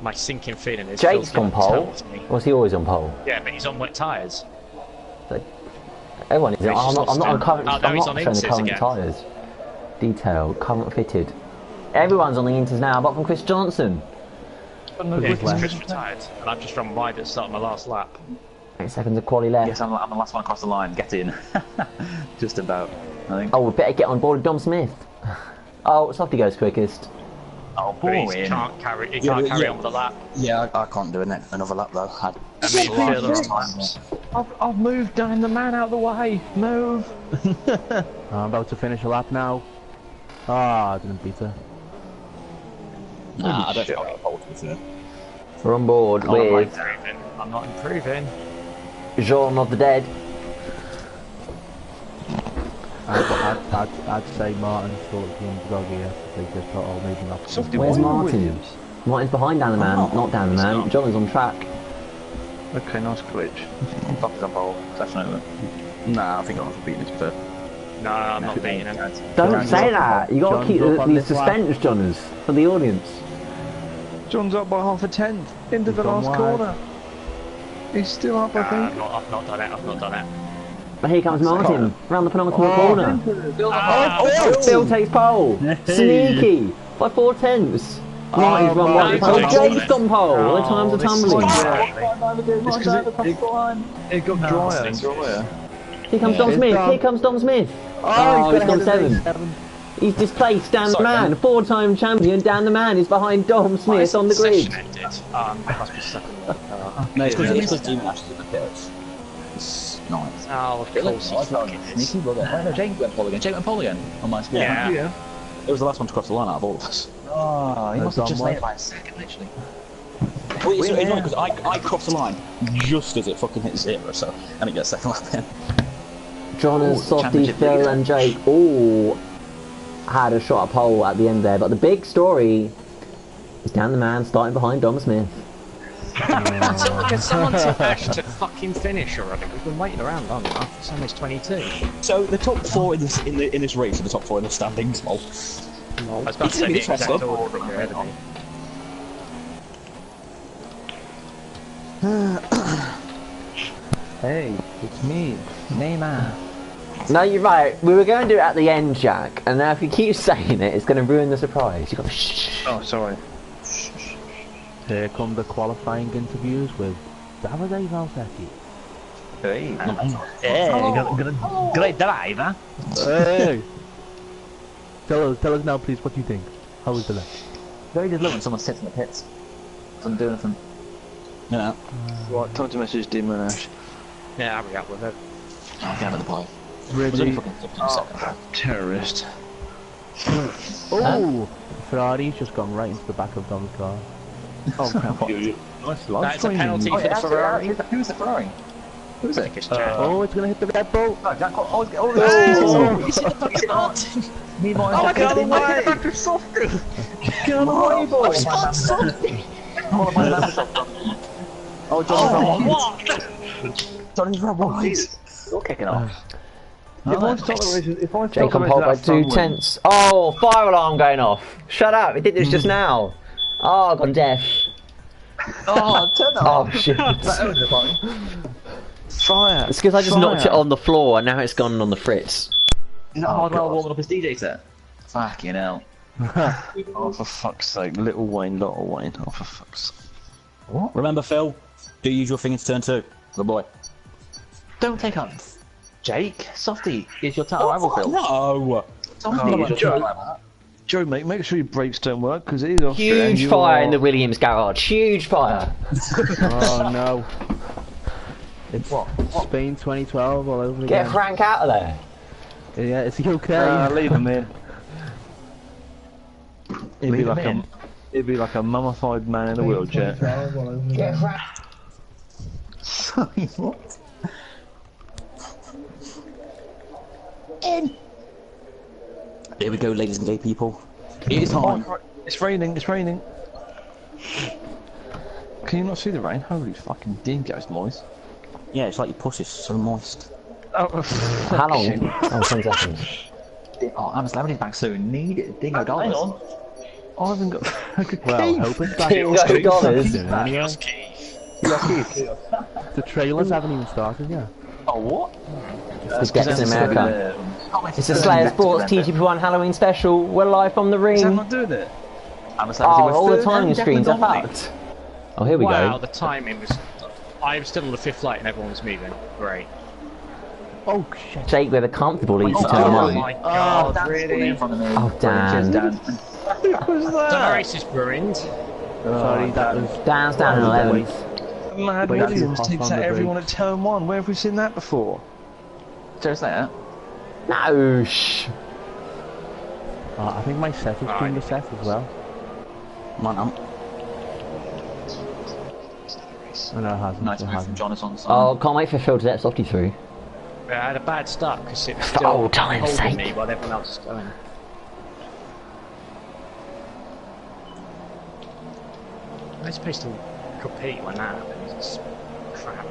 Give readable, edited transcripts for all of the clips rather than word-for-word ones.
My sinking feeling is Jake's on pole. Was he always on pole? Yeah, but he's on wet tyres. Everyone is. I'm not on current. Oh, no, I'm he's not on showing the Inters current again. tyres. Detail, current fitted. Everyone's on the Inters now, apart from Chris Johnson. Yeah, because Chris retired, and I've just run wide at the start of my last lap. 8 seconds of quali left. Yes, I'm the last one across the line. Get in. Just about, I think. Oh, we better get on board with Dom Smith. Oh, Softy goes quickest. Oh, But boy. he can't carry on with the lap. Yeah, I can't do another lap though. I've moved down the man out of the way. Move. I'm about to finish a lap now. Ah, I didn't beat her. Nah, I don't think I'll get a pole to be We're on board with I'm not improving. Jean of the Dead. I'd say Martin sort of being doggy here. They just thought, oh, maybe not. Where's Martin? Martin's behind down the man, not down the man. John is on track. Okay, nice glitch. Doctor's on pole. That's no. Nah, I think I'll have to beat this first. No, I'm not beating him. Don't say that. You got to keep the suspense, Johners, for the audience. John's up by half a tenth into the last corner. He's still up, I think. I've not done it. I've not done it. But here comes Martin, round the penultimate corner. Phil takes pole. Sneaky, by 4 tenths. Martin's run wide pole. Jake's on pole. The times are tumbling. It got drier and drier. Here comes Dom Smith. Here comes Dom Smith. Oh, he's gone 7. He's displaced Dan the Man, 4-time champion. Dan the Man is behind Dom Smith on the grid. Must be stuck in the car. No, it's because Dean Ash's in the pits. It's nice. Oh, of course he's fucking Sneaky brother. Oh no, Jake went pole again. Jake went pole again on my score. Yeah. It was the last one to cross the line out of all of us. Oh, he must have just made it by a second, literally. Well, it's annoying because I crossed the line just as it fucking hit 0, so and it gets second lap in. John, Softy, Phil and Jake all had a shot at pole at the end there, but the big story is Dan the Man starting behind Dom Smith. Can someone tell Ash to fucking finish already? We've been waiting around long enough. It's almost 22. So the top 4 in this race are the top 4 in the standings. I was about to say the exact order that you're ahead of me. Hey, it's me, Neymar. No, you're right. We were going to do it at the end, Jack, and now if you keep saying it, it's going to ruin the surprise. You've got to shh. Oh, sorry. Here come the qualifying interviews with Davide Valsecchi. Hey, Great drive, huh? Hey! Tell us now, please, what you think. How was the lap? very just love when someone sits in the pits. Doesn't do anything. Yeah. Right, time to message Demon Ash. Yeah, hurry up with it. Oh, get out of the pile. Ready? Oh, terrorist. Oh! Ferrari's just gone right into the back of Dom's car. Oh, crap. Nice live That's a penalty for the Ferrari. Who's the Ferrari? Who's it? Oh, it's gonna hit the Red Bull. Oh, Jack, oh, me, my Oh, get out of the way! Back to Softy! Get out of the way, boy! Oh, Johnny's run wide. You're kicking off. If I start the race, Jake on pole by 2/10. Oh, fire alarm going off. Shut up, it did this just now. Oh, I've gone deaf. Oh, turn that off. Oh, shit. Fire! It's because I just knocked it on the floor and now it's gone on the fritz. Is that Hardwell warming up his DJ set? Fucking hell. Oh, for fuck's sake. Little Wayne. Oh, for fuck's sake. What? Remember, Phil, do your usual thing in turn 2. Good boy. Don't take on Jake. Softy is your title rival, Phil. No! Joe, mate, make sure your brakes don't work, because it is Austria. Huge fire in the Williams garage. Huge fire. Oh, no. It's Spain 2012 all over again. Get Frank out of there. Yeah, is he okay? Leave him in. He'd be like a mummified man in a wheelchair. Get Frank. Sorry, what? In! Here we go, ladies and gay people. It is time. It's raining, Can you not see the rain? Holy fucking dingoes, moist. Yeah, it's like your puss is so moist. Oh, How long? Oh, 10 seconds. Oh, I'm slamming his back soon. Need it, dingo dollars. I haven't got fucking Well, keys. hoping $10 Anyway, Just Keith. the trailers haven't even started yet. Oh, what? It's in America. It's a Slayer Sports TGP1 Halloween special. We're live from the ring. Is everyone doing it? Oh, all the timing screens are fucked. Oh, here we Wow, go. the timing was... I was still on the 5th light and everyone was moving. Great. Oh shit. Jake with a comfortable lead to turn Oh one. my god, really? Oh, Dan. The race is ruined. Sorry, that was... Dan's down in 11th. Lad Wait, Williams that's takes on out the everyone at turn 1. Where have we seen that before? Seriously, yeah? No, shh. I think my set has been the set as well. Man, Oh, no, it hasn't. nice it move from hasn't. Jonas on the side. Oh, can't wait for Phil to let Softy through. I had a bad start because it was For still old time's holding sake. me while everyone else was going. I'm supposed to compete when that happens. It's crap.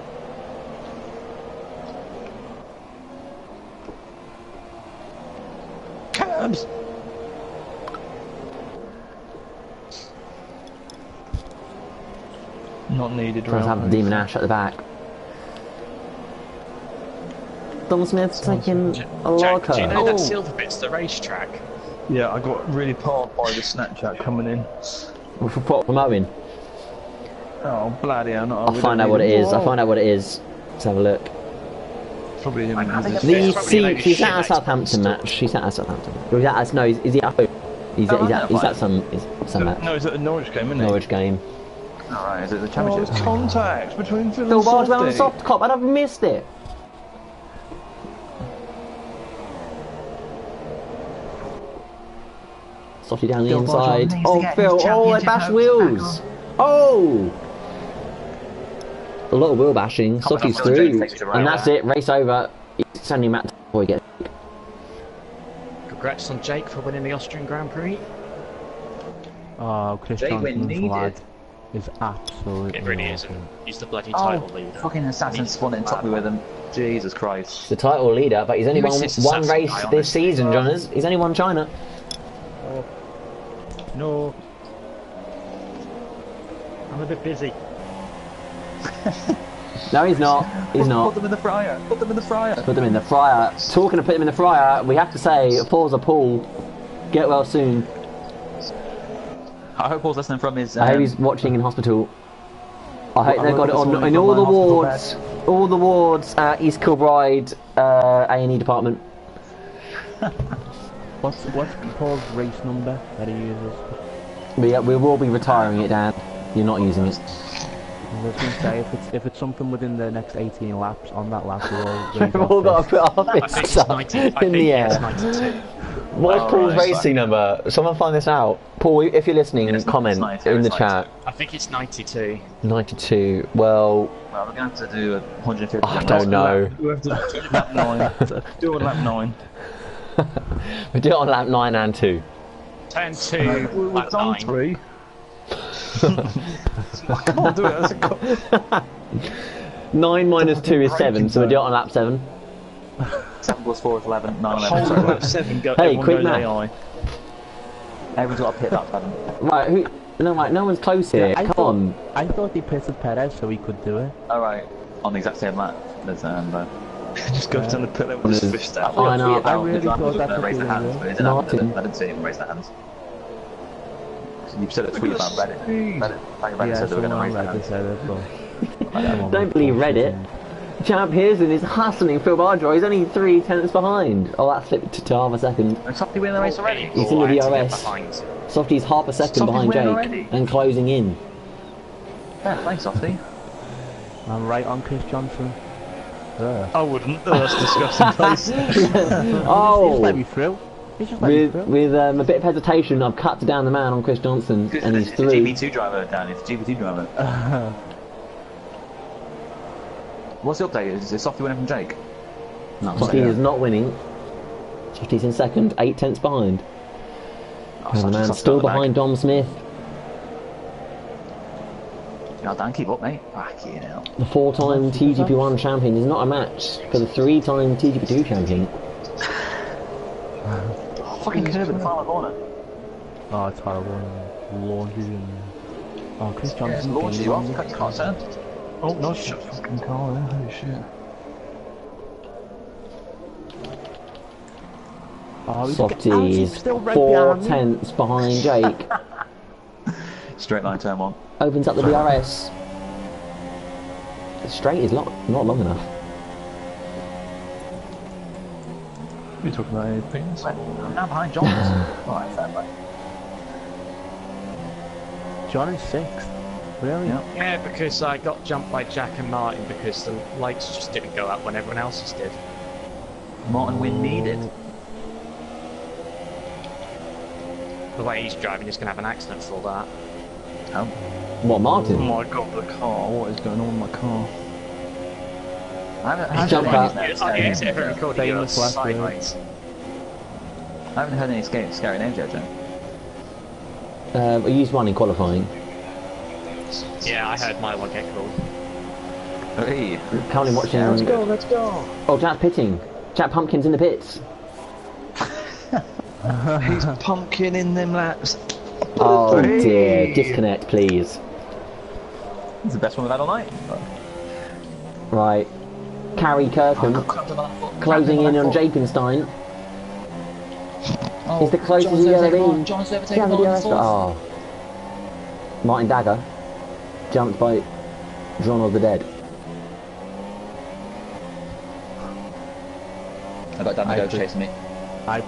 Cabs! Not needed, Trying to have the right? Demon Ash at the back. Don Smith's taking a Jack, locker. do you know Oh, that silver bit's the racetrack? Yeah, I got really parked by the Snapchat coming in. for promoting. Oh, bloody hell. No, I'll find out what it is. I'll find out what it is. Let's have a look. Probably him. She's at a Southampton match. She's at a Southampton. Or is that us? No, is he at home? He's at some match. No, it's at a Norwich game, isn't it? Norwich game. Alright, is it the Oh, championship? it's contacts between Phil Phil and Bardwell Softy. and Soft Cop, I'd have missed it. Softy down the Phil Bardwell inside. needs to Oh, get Phil, his oh, they championship bash hopes wheels. back Oh! A lot of wheel bashing. Coming Softy's up, Phil and Jake through. takes it right And that's there. it, race over. He's sending Matt before he gets. Congrats on Jake for winning the Austrian Grand Prix. Oh, Chris They were Johnson's needed. lad is absolutely It really awesome. isn't. He's the bloody Oh, title leader. fucking Assassin spun it and took me with him. Jesus Christ. The title leader, but he's only Who won is this one assassin race guy, this honestly? season, Johners. He's only won China. No. I'm a bit busy. No, he's not. He's Put not. them in the fryer. Put them in the fryer. Put them in the fryer. Talking of put them in the fryer, we have to say, Paul's a Paul. Get well soon. I hope Paul's listening from his... I hope he's watching in hospital. I hope Well, they I got it hope on it's in all all the from my hospital wards. All the wards at East Kilbride A&E department. What's Paul's race number that he uses? We will be retiring it, Dan. You're not using it. I was going to say, if it's something within the next 18 laps, on that lap We've all got to put our I think fists it's up 90. I in think the it's air. 92. What's Oh, Paul's right, racing number? Someone find this out. Paul, if you're listening, It's not- comment it's 90, in the it's chat. I think it's 92. 92. Well, Well, we're going to have to do a 150. I don't know. We have to do lap 9. Do a lap 9. We do it on lap 9 and 2. 10 2, We've lap done 9. 3. I can't do it as a cop. 9 minus 2 is 7, so we do it on lap 7. 7 plus 4 is 11. 9, 11. Whole Sorry. lap 7 go. Hey, everyone quick goes math. AI. Everyone's got to pit that 7. Right, no one's close here. Come on. I thought he pitted Perez so he could do it. Alright. On the exact same lap. There's Just goes down the pit lane with his fist out. I know. I really thought that raise the could be hands, real. but it didn't happen, Martin. did it? I didn't see him raise the hands. You've said a tweet about Reddit. Reddit said they were going to raise their hands. said it, but... Don't believe Reddit. Champ Pearson is hustling Phil Bardwell. He's only 3 tenths behind. Oh, that slipped to half a second. And Softy winning the race already? He's in the I had to get DRS. behind. Softy's half a second Softy's behind winning Jake already? and closing in. Yeah, thanks Softy. I'm right on Chris Johnson. I wouldn't. Oh, that's disgusting place. He's just Oh, let me through. He's just let me with through. a bit of hesitation, I've cut down the man on Chris Johnson, and he's It's a through. GP2 driver, Dan. It's a GP2 driver. What's the update? Is Softy winning from Jake? No, Softy is not winning. Softy's in second, 8 tenths behind. And the man still behind Dom Smith. Yeah, Dan, keep up, mate. Fucking hell. The 4-time TGP1 champion is not a match for the 3-time TGP2 champion. Fucking curb in the final corner. Oh, it's horrible. And launches and... Oh, Chris Johnson. Launches you off, you can't turn. Oh, no, shut fucking car there. Holy shit. Oh, he's Softies, still right 4/10 behind Jake. Straight line turn 1. Opens up the DRS. The straight is not long enough. What are you talking about, Penis? I'm now behind John. Alright, fair play. John is 6th. Really? Yeah, because I got jumped by Jack and Martin because the lights just didn't go up when everyone else's did. Martin win needed. The way he's driving, he's going to have an accident for that. Oh. What, Oh Martin? my god, the car. What is going on with my car? I haven't Jump heard out. any Yes, everyone recording you Famous last sideways. I haven't heard any scary names yet, Joe. I used one in qualifying. Yeah, I heard my one get called. Hey. Currently watching... Let's go, let's go. Oh, Jack's pitting. Jack Pumpkin's in the pits. He's pumpkin in them laps. Oh dear, disconnect please. It's the best one we've had all night. Right. Carrie Kirkham closing in on Jakenstein. Oh, He's the closest he's ever been. John's Yeah, overtaken the Martin DRS. fourth. Oh. Martin Dagger. Jumped by John of the Dead. I got Dan to go chasing me. I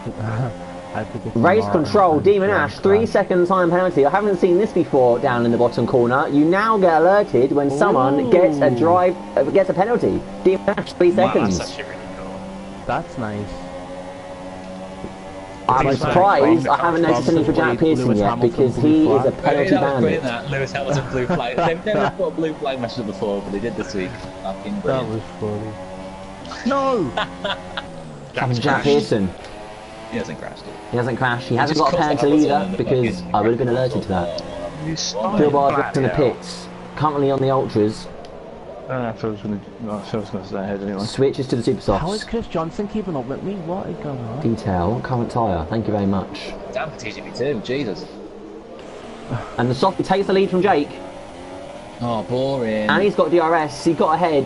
predict Race Martin control, and Demon John Ash, 3-second time penalty. I haven't seen this before down in the bottom corner. You now get alerted when someone gets a penalty. Demon Ash, 3 seconds. That's actually really cool. That's nice. I'm surprised I haven't noticed any for Jack Pearson yet because he is a penalty bandit. That Lewis Hamilton blue flag. They've never put a blue flag message before, but they did this week. Fucking That brilliant. was funny. No! Happened to Jack Pearson. He hasn't crashed it. He hasn't crashed. He hasn't got a penalty either because I would have been alerted to that. Phil Bard's in the pits, currently on the ultras. Phil's gonna stay ahead anyway. Switches to the super How is softs. Chris Johnson keeping up with me? What is going on? Detail, current tyre. Thank you very much. Damn for TGP2, Jesus. And the softie takes the lead from Jake, Oh, boring. and he's got DRS. He got ahead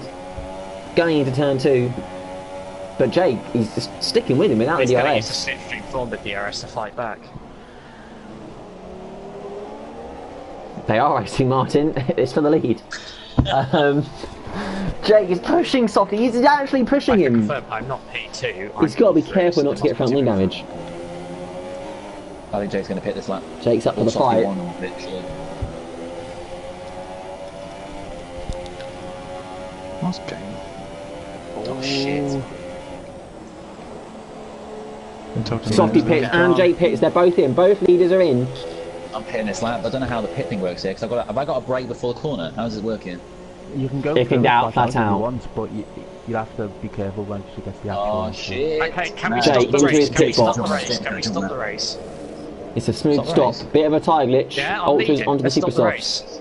going into turn 2. But Jake, he's just sticking with him without the He's going to use DRS. the slipstream form the DRS to fight back. They are racing, Martin. It's for the lead. Jake is pushing Softy. He's actually pushing him. Confirm I'm not P2. He's got to be careful not to get front wing damage. I think Jake's going to pit this lap. Jake's up for the fight. Nice game. Oh shit. Softy pits and Jake pits. They're both in. Both leaders are in. I'm pitting this lap. I don't know how the pit thing works here, because have I got a brake before the corner? How does it work here? You can go If in doubt, flat if you out. want, but you have to be careful when she gets the actual Oh one. shit. Okay, can we Jake, stop the into race? his Can we pit stop box. the race? Can we stop the race? It's a smooth Stop the stop. race. Bit of a tyre glitch. Yeah, I'll lead Ultras it. onto the Let's super stop the softs. race.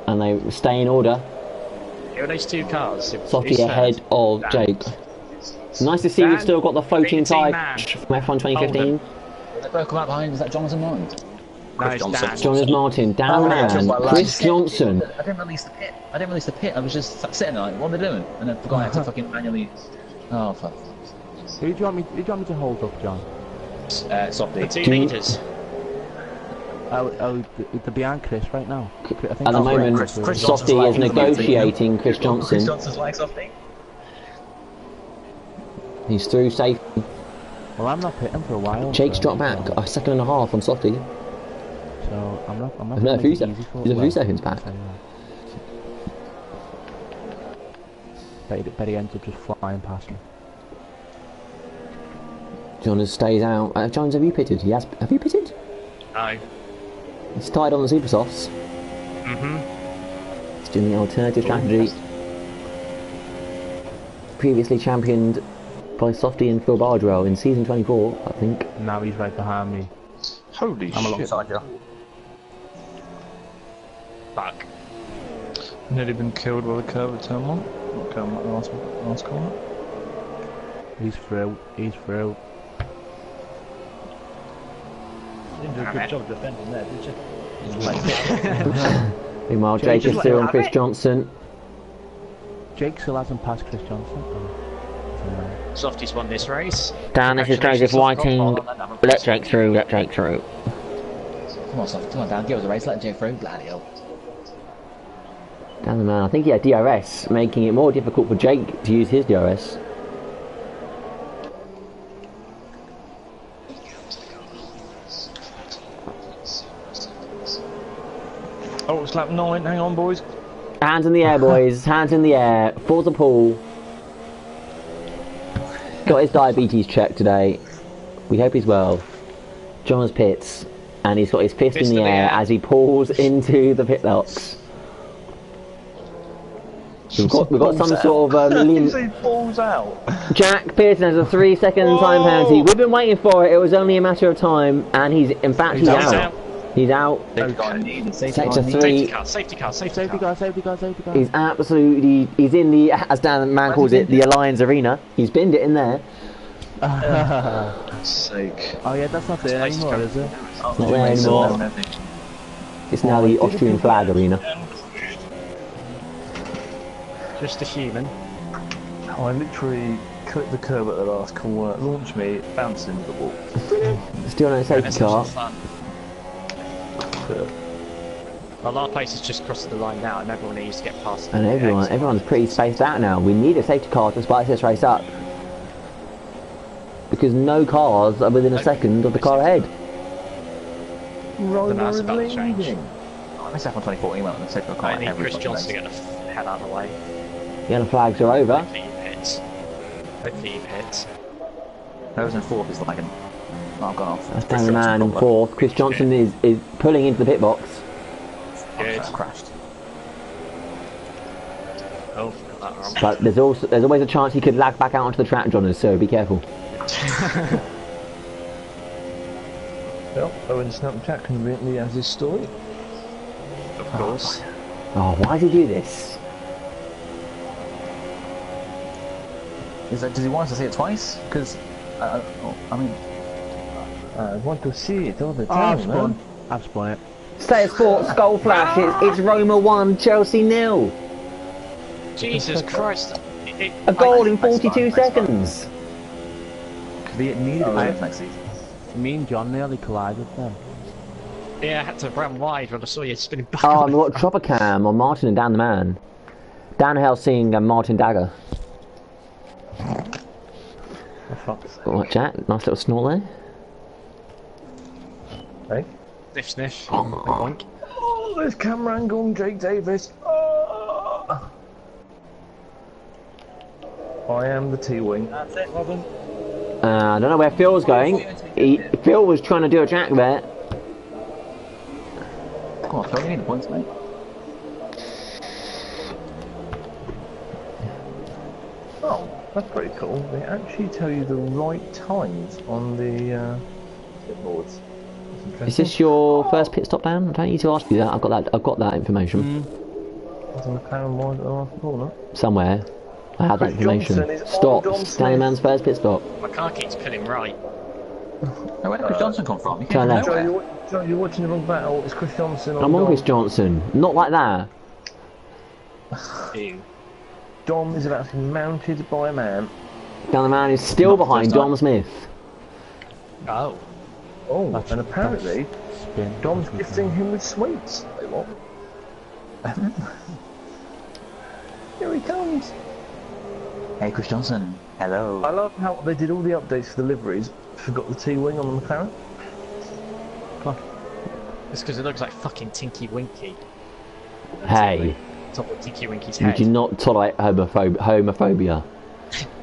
And they stay in order. Here are those two cars. Softy Who's ahead third? of Dan. Jake. Nice to see we've Dan, still got the floating 18 tyre man. from F1 2015. They both come out behind. Was that Jonathan Martin? No, it's Dan. Jonas Martin, Dan Oh, yeah, Man, just like Chris Johnson. I didn't release the pit. I was just sitting there like, what are they doing? And then forgot I had to fucking manually. Oh fuck. Who do you want me to hold up, John? Softy. The two leaders. They're behind Chris right now. I think At the that's moment, Chris Chris Softy Johnson's is like- negotiating Chris Chris Johnson. Johnson's like Softy. He's through safe. Well, I'm not pitting for a while. Jake's so- dropped back a second and a half on Softy. So I'm not. No, a gonna few make it seconds. easy for- He's a few well, seconds back. Bet he ends up just flying past me. Jonas stays out. Jones, have you pitted? He has. Have you pitted? No. He's tied on the super softs. He's doing the alternative strategy. Previously championed by Softy and Phil Bardwell in season 24, I think. Now he's right behind me. Holy I'm shit. alongside you. Fuck. Nearly been killed by the curve at turn 1. Not going back the last corner. He's through. He's through. didn't do a good job defending there, did you? Meanwhile, Jake is still on Chris Johnson. Jake still hasn't passed Chris Johnson. Softy's won this race. Dan, this is Joseph Whiting. Let Jake through, let Jake through. Come on, Soft, come on, Dan, give us a race, let Jake through. Bloody hell. Dan the man, I think he had DRS, making it more difficult for Jake to use his DRS. Oh, it's lap 9, hang on, boys. Hands in the air, boys. Hands in the air. Forza Paul. Got his diabetes checked today. We hope he's well. John's pits. And he's got his fist in the air as he pulls into the pit box. We've got some sort of He falls out. Jack Pearson has a 3-second time penalty. We've been waiting for it. It was only a matter of time. And he's out. He's out. Sector 3. Safety car. He's absolutely. He's in the, as Dan the man calls it, the Alliance Arena. He's binned it in there. Sake. Oh yeah, that's not there anymore, is it? It's not there anymore. It's now the Austrian flag arena. Just a human. I literally clipped the curb at the last corner, launched me, bounced into the wall. Still no safety car. Well, our place is just crossing the line now, and everyone needs to get past. And everyone's pretty spaced out now. We need a safety car to spice this race up. Because no cars are within a second of the car ahead. Roller is leading. I missed out on 2014 when I said for a car. I need Chris Johnson to get the hell out of the way. Yellow flags are over. Hopefully he pits. Those in 4th is lagging. Oh, I've gone off. That's Dan the man in 4th. Chris Johnson is pulling into the pit box. Good. I crashed. Oh, got that wrong. But there's always a chance he could lag back out onto the track, John, so be careful. Well, Owen Snapchat conveniently has his story. Of course. Oh, why did he do this? Does he want us to see it twice? Because, I mean... I want to see it all the I've time, spun it. Stay Sports goal flash. It's Roma 1, Chelsea 0. Jesus Christ. A goal in 42 seconds. Could he need it next season? Me and John nearly collided then. Yeah, I had to run wide when I saw you spinning back. Oh, and we've got Dropper Cam on Martin and Dan the man. Dan Helsing and Martin Dagger. What, Jack? Nice little snort Hey? Sniff, sniff. there. Oh, there's camera angle on Jake Davis. Oh. I am the T-wing. That's it, Robin. I don't know where Phil's going. Phil was trying to do a jack there. Come on, Phil, you need the points, mate. Oh, that's pretty cool. They actually tell you the right times on the pit boards. Is this your first pit stop, Dan? I don't need to ask you that. I've got that information. It's on the McLaren wide at the last corner. Somewhere. I have that Chris information. Johnson is Stop. on Dom Stanley Man's first pit stop. My car keeps pulling right. Hey, where did Chris Johnson come from? He Turn came from left. nowhere. Joe, you're watching the wrong battle. It's Chris Johnson on I'm on Dom. Chris Johnson. Not like that. Ew. Dom is about to be mounted by a man. Stanley Man is still Not the behind first Dom time. Smith. Oh. Oh, and apparently Spin. Dom's gifting him with sweets. Wait, what? Here he comes. Hey, Chris Johnson. Hello. I love how they did all the updates for the liveries. Forgot the T-wing on the McLaren. It's because it looks like fucking Tinky Winky. Hey, Top of Tinky Winky's you head. do not tolerate homophobia.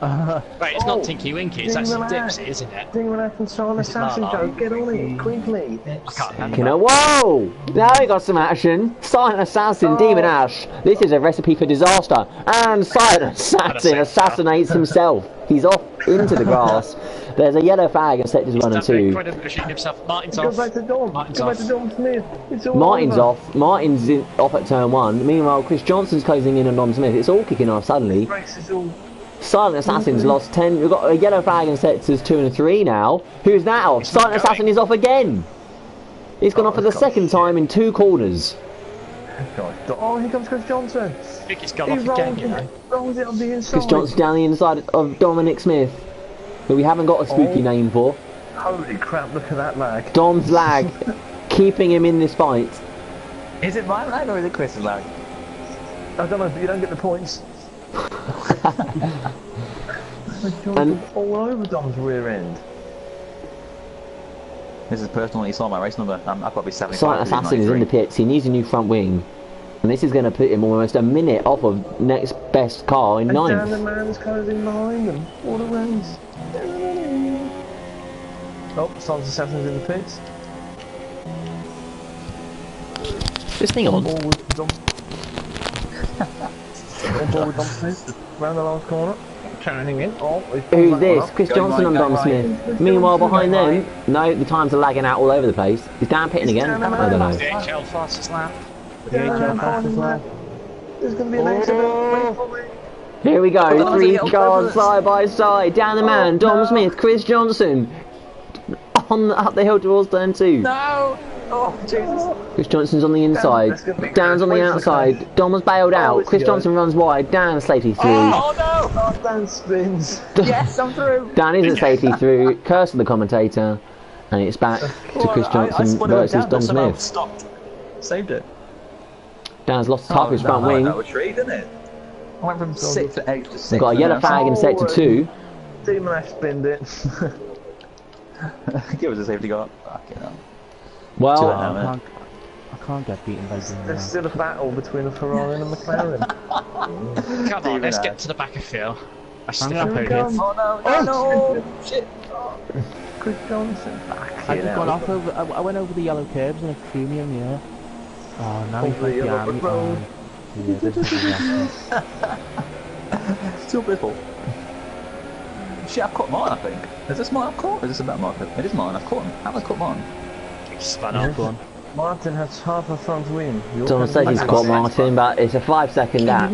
Right, it's not Tinky Winky, it's Ding actually the Dipsy, isn't it? Ding when I can sign assassin, Joe. Get on it, quickly. I can't remember. You know, whoa! Now we got some action. Silent Assassin, Demon Ash. This is a recipe for disaster. And Silent Assassin assassinates himself. He's off into the grass. There's a yellow flag in sectors 1 and 2. Shooting himself. Martin's Go off. back to Dom. Martin's Go back off. to Dom Smith. It's all Martin's over. off. Martin's off at turn 1. Meanwhile, Chris Johnson's closing in on Dom Smith. It's all kicking off suddenly. Race is all... Silent Assassin's lost 10. We've got a yellow flag in sectors 2 and 3 now. Who's that off? Silent going. Assassin is off again. He's gone off for the second time in 2 corners. Oh, here comes Chris Johnson. I think he's gone off again, you know. Rolls it on the inside. Chris Johnson down the inside of Dominic Smith, who we haven't got a spooky name for. Holy crap, look at that lag. Dom's lag, keeping him in this fight. Is it my lag or is it Chris's lag? I don't know, but you don't get the points. And all over Dom's rear end. This is personal. You saw my race number. I've got to be 75. Silent Assassin is in the pits. He needs a new front wing. And this is going to put him almost a minute off of next best car in 9th. And the man's closing behind them. All the race. Oh, Silent Assassin's in the pits. Just hang on. On board with Dom. On board with Dom Smith. Round the last corner. Turning in. Oh, Who's this? Chris Johnson and Dom Smith. Meanwhile, behind them, no, the times are lagging out all over the place. Is Dan pitting again? I don't know. DHL fastest lap. DHL fastest lap. There's going to be an accident. Here we go, 3 cars side by side. Down the man, Dom Smith, Chris Johnson. Up the hill towards turn 2. No! Oh, Jesus. Chris Johnson's on the inside. Dan's on the outside. Dom was bailed out. Chris Johnson runs wide. Dan safety through. Oh, no! Oh, Dan spins. Yes, I'm through. Dan isn't safety through. Curse of the commentator. And it's back to Chris Johnson versus Dom Smith. Stopped. Saved it. Dan's lost half his front wing. That was treat, didn't it? I went from 6 to 8 to 6. We've got a yellow flag in sector 2. Demon Ash spinned it. Give us a safety car. Fucking hell. Well, I can't get beaten by doing There's that. still a battle between a Ferrari and a McLaren. Come on, let's get to the back of Phil. I'm gonna put it. Oh, no, no, no! Shit! Chris Johnson back I here just now. got off over. I went over the yellow curbs and it threw me in the air. Oh, now he's Over the like yellow behind me. road. Yeah, this is disaster. Still biffle. Shit, I've caught mine, I think. Is this mine I've caught? Or is this about Martin? It is mine, I've caught him. How have I caught mine? He spun off. Go on. Martin has half a front wing. Dom says he's caught Martin, but it's a 5-second gap.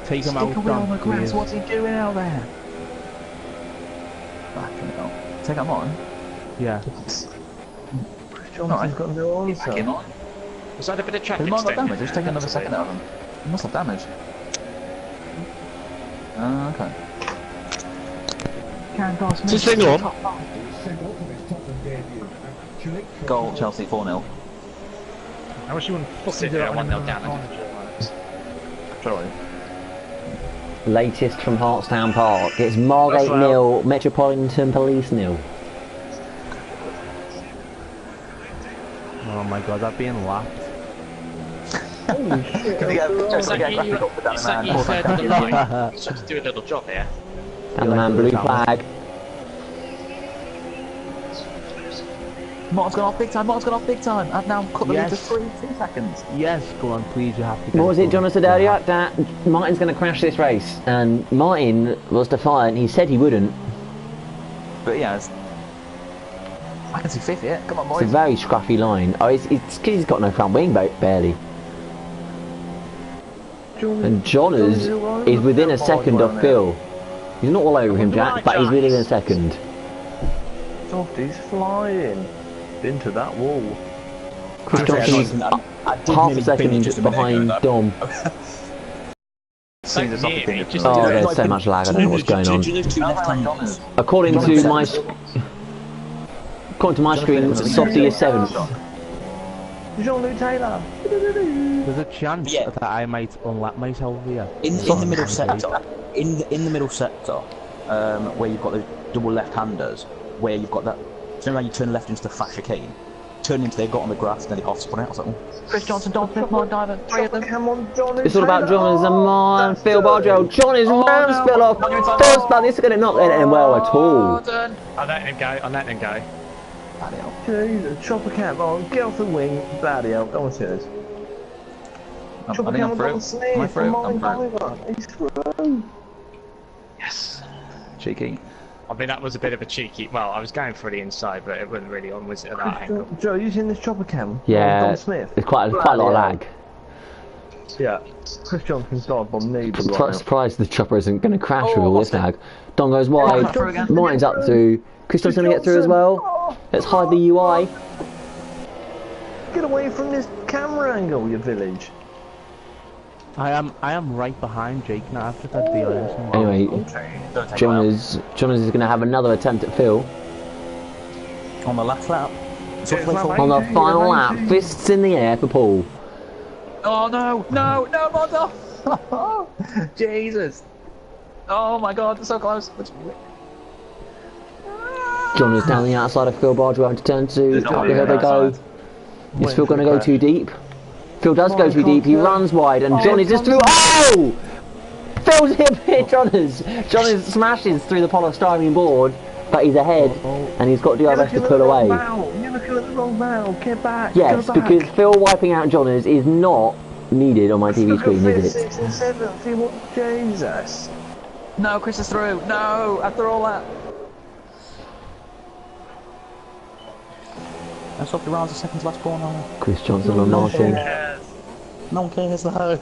Take him Stick out, away on the Don, grass, please. what's he doing out there? Fucking hell. Take out mine? Yeah. Chris Johnson's got no Back him answer. on. Was that a bit of track Has mine got extension? damage? Just take another second out of him. He must have damage. Okay. Just hang on. Goal, Chelsea 4-0. I wish you wouldn't Sit there, 1-0 down. Sorry. Latest from Hartstown Park. It's Margate That's nil, Metropolitan Police nil. Oh my god, that being lapped. Holy shit. Can we get Is that a graphic you, up for Dan is that Man? you third of the line? So to do a little job here. And the man blue flag. Martin's gone off big time, Martin's gone off big time. I've now cut the lead to Yes. 2 seconds. Yes, go on, please, you have to get What was it, going. John said earlier? That Martin's going to crash this race. And Martin was defiant. He said he wouldn't. But yeah, I can see 50, yeah. Come on, It's a boys. very scruffy line. Oh, it's 'cause he's got no front wing, barely. And John is within a second of Phil. He's not all over him, Jack, but he's within a second. Softy's flying into that wall. Chris Johnson's half a second behind Dom. Seems there's nothing nearly, to just do. Oh, there's so much lag, I don't know what's going on. Do you lose 2 left-hand? According to my screen, Softy is 7th. Jean-Luc Taylor. There's a chance Yeah. that I might unlap myself here. In the middle sector, in the middle sector, where you've got the double left-handers, where you've got that, do you know how you turn left into the flash chicane? Turn into they got on the grass, then it off spun out. I was like, oh. Chris Johnson, Don Smith, Mark Diver, 3 of them. Come on, John. It's all about John as a man, Phil Barjo. John is man, spill off. First man, this is going to not end well at all. Done. I'll let him go, I'll let him go. Bloody hell. Jesus, chopper cam on, get off the wing, bloody hell, don't want to see this. I Chopper think cam I'm on through. Don Smith, Am I through? from I'm Martin through. Diver. He's through. Yes. Cheeky. I mean, that was a bit of a cheeky. Well, I was going for the inside, but it wasn't really on, was it, at that angle? Joe, you seen this chopper cam? Yeah, Don Smith. there's quite a lot of lag. Yeah. Chris Johnson's dive bomb needed right now. Surprised the chopper isn't going to crash with all this lag. Don goes wide, Martin's up through. Chris Johnson going to get through as well. Let's hide the UI. Get away from this camera angle, you village. I am right behind Jake now. I've just had the DRS. Anyway, Don't take John it is going to have another attempt at Phil. out. On the last lap. So Yeah, play for- On the final lap, fists in the air for Paul. Oh no, no, no, Mondo! Jesus! Oh my God, so close. John is down the outside of Phil Barger into turn 2. There's nobody Here they go. outside. Is Waiting Phil for going to the go crash. too deep? Phil does go too deep. He runs wide, and Johnny just threw. Oh! Phil's hit Johnny's. Johnny smashes through the polystyrene board, but he's ahead, and he's got DRS to pull away. You're looking at the wrong valve. Get back. Yes, go back. because Phil wiping out Johnny's is not needed on my TV Look screen, at is 5th, it? 6th and 7th. See what? Jesus. No, Chris is through. No, after all that. That's off the rounds of seconds last corner. Chris Johnson on Martin. No one cares though.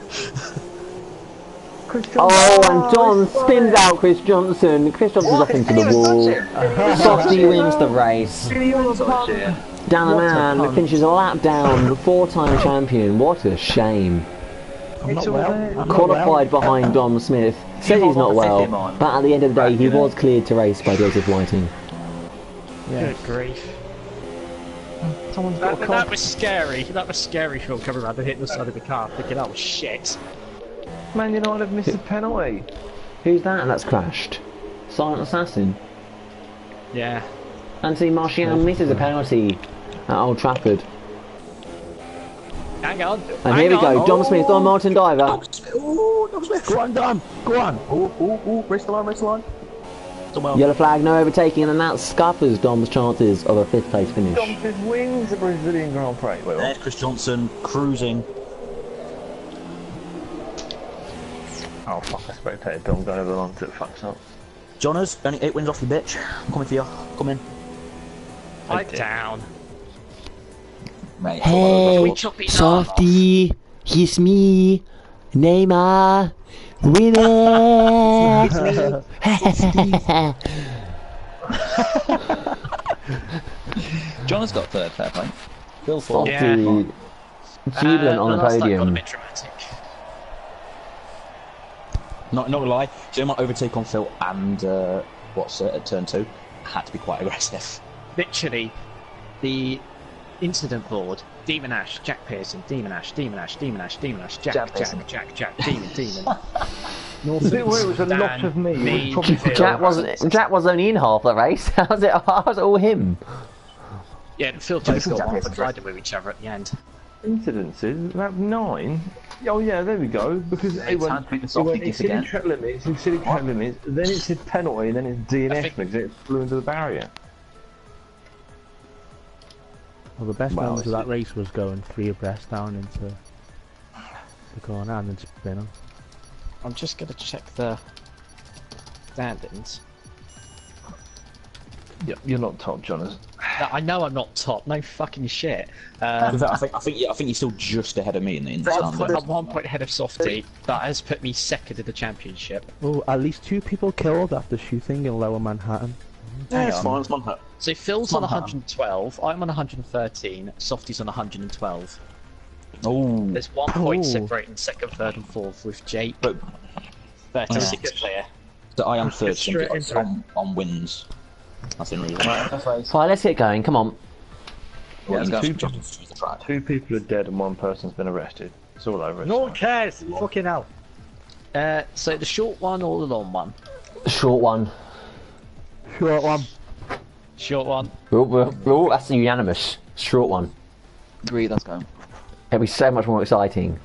Oh, and John spins out Chris Johnson. Chris Johnson's off into the wall. Softy wins the race. Down the man finishes a lap down. 4-time champion. What a shame. I'm not well. Qualified behind Dom Smith. Says he's not well, but at the end of the day, he was cleared to race by Joseph Whiting. Good grief. That was scary. That was scary, Phil, coming around and hitting the side of the car, thinking, oh shit. Man United have missed a penalty. Who's that that's crashed? Silent Assassin. Yeah. Anthony Martial misses a penalty at Old Trafford. Hang on. And here we go, Dom Smith on Martin Diver. Oh, no, Smith. Go on, Dom. Go on. Oh, race the line, race the line. Well. Yellow flag, no overtaking, and that scuppers Dom's chances of a 5th place finish. Dom just wins the Brazilian Grand Prix. Wait, There's Chris Johnson cruising. oh fuck, I spectated Dom going over the line to it fucks up. Johners, only 8 wins off you, bitch. I'm coming for you. Come in. Pipe down. Mate, Hey, Softy, it's me, Neymar, winner! John has got third, fair play. Phil fourth. Yeah. Softy, jubilant on the last lap got a podium. bit dramatic. Not gonna lie, so my overtake on Phil and at turn 2 had to be quite aggressive. Literally, the incident board, Demon Ash, Jack Pearson, Demon Ash, Demon Ash, Demon Ash, Demon Ash, Jack, Jack, Demon. The bit where it was a lot of me. Was probably Jack was only in half the race. How's it all him? Yeah, and Phil just got Jack off Pearson. and riding with each other at the end. incidences, about 9. Oh yeah, there we go. Because it time to make the went softy it's kiss silly again. track limits, it's silly track limits, then it said penalty, then it's DNF because it flew into the barrier. Well, the best Wow, moment of it's- that race was going 3 abreast down into the corner and then spinning. I'm just gonna check the standings. Yeah, you're not top, Jonas. I know I'm not top, no fucking shit. I think you're still just ahead of me in the standings. I'm 1 point ahead of Softy. That has put me second in the championship. Oh, at least 2 people killed after shooting in Lower Manhattan. Yeah, it's fine, it's Manhattan. So Phil's on 112, I'm on 113, Softy's on 112. Oh, There's 1 point Oh. separating second, third, and fourth with Jake. but 36 clear. so I am third straight into it. on wins. That's in reason. Right, let's get going. Come on. Yeah, let's go. Just the track. 2 people are dead and 1 person's been arrested. It's all over. No one cares, fucking hell. So the short one or the long one? Short one. Short one. Short one. Oh, that's unanimous. Short one. Agreed, let's go. It'll be so much more exciting.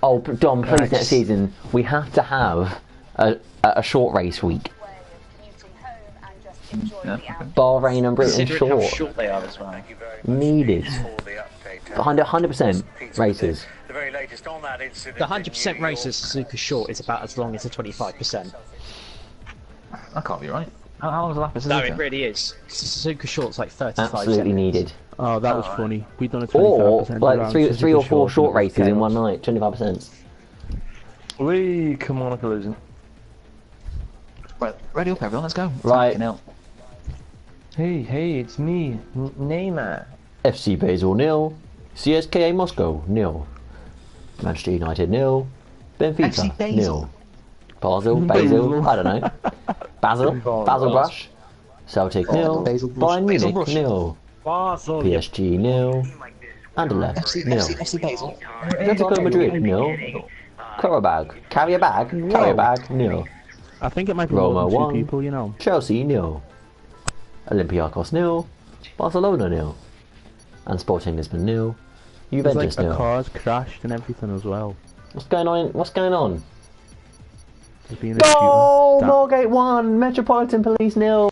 Oh, Dom, please, next season, we have to have a short race week. Bahrain and Britain Considering how short. short they are as well. Needed. 100% races. The very latest on that incident. The 100% races super short is about as long as the 25%. That can't be right. How long is the lap of No, Suzuka? it really is. Super short's like 35 Absolutely seconds. needed. Oh, that was funny. We'd done a 25% Or like round, three Suzuka or four short and it was races in chaos. one night, 25%. We come on, losing. Right, ready up everyone, let's go. Right. Fucking hell. Hey, it's me, Neymar. FC Basel 0, CSKA Moscow 0, Manchester United 0, Benfica 0, Basel, I don't know, Basel Brush, Celtic 0, Bayern Munich 0, PSG 0, Anderlecht 0, Atletico Madrid 0, Karabag 0, I think it might be Roma more than 2 1, people, you know. Chelsea 0, Olympiacos 0, Barcelona 0, and Sporting Lisbon 0, There's Juventus like a 0. car's crashed and everything as well. What's going on? There's been a Goal! shooting. Moorgate 1, Metropolitan Police 0.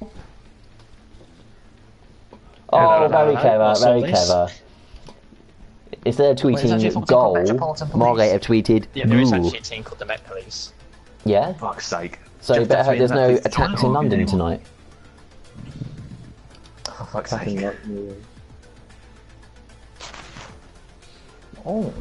Oh, very clever. Instead of tweeting goal, Moorgate have tweeted Yeah, there is "Ooh." actually a team called the Met Police. Yeah? Fuck's sake. So you Just better hope between there's no Netflix attacks in and London anymore. tonight. For fuck's sake. Oh.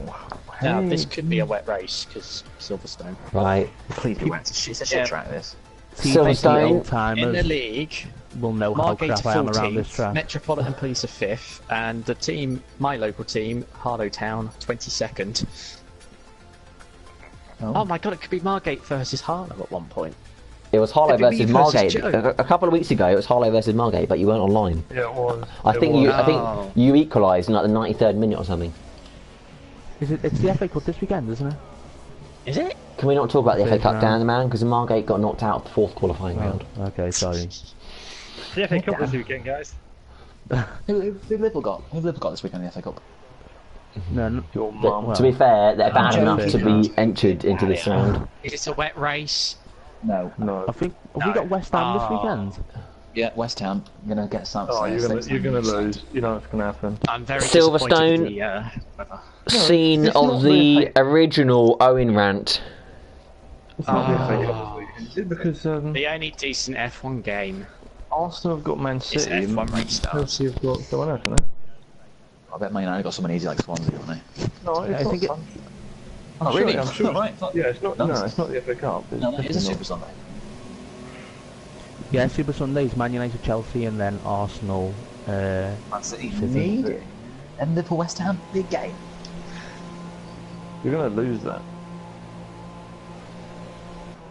Now, Hey. this could be a wet race, because Silverstone. Right. Please be wet. It's a shit track, this. Silverstone. Old timers In the league, will know how Margate crap I am around this 14th, track. Metropolitan Police are 5th, and the team, my local team, Harlow Town, 22nd. Oh my god, it could be Margate versus Harlow at one point. It was Harlow It'd be versus me versus Margate. Joe. A couple of weeks ago, it was Harlow versus Margate, but you weren't online. Yeah, it was. I think Oh. you equalised in like the 93rd minute or something. It's the FA Cup this weekend, isn't it? Is it? Can we not talk about the FA Third Cup round. down, man? Because Margate got knocked out of the 4th qualifying round. Okay, sorry. The FA Cup this weekend, guys. Who Liverpool got? Who Liverpool got this weekend in the FA Cup? No, Your But mum. to be fair, they're bad enough to joking. be entered into this round. Is it a wet race? No. No. I think have we got West Ham this Oh. weekend? Yeah, West Ham. I'm gonna get some. Oh, you're gonna lose. You know what's gonna happen. I'm very Silverstone. disappointed with the weather. Scene it's of not the really- original Owen rant. It's not the FA Cup this weekend, is it? Because The only decent F1 game Arsenal have got Man is City. and F1 restart. Chelsea have got someone else, haven't I bet Man United got someone easy like Swansea, haven't they? they? No, it's I not think it- fun. Oh, Sure, really? I'm sure. Right, it's not- Yeah, it's not. No, No, it's not the FA Cup. It's No, it is a definitely Super Sunday. Yeah, Super Sundays, Man United, Chelsea, and then Arsenal. Man City City. need it. And Liverpool, West Ham, big game. You're gonna lose that.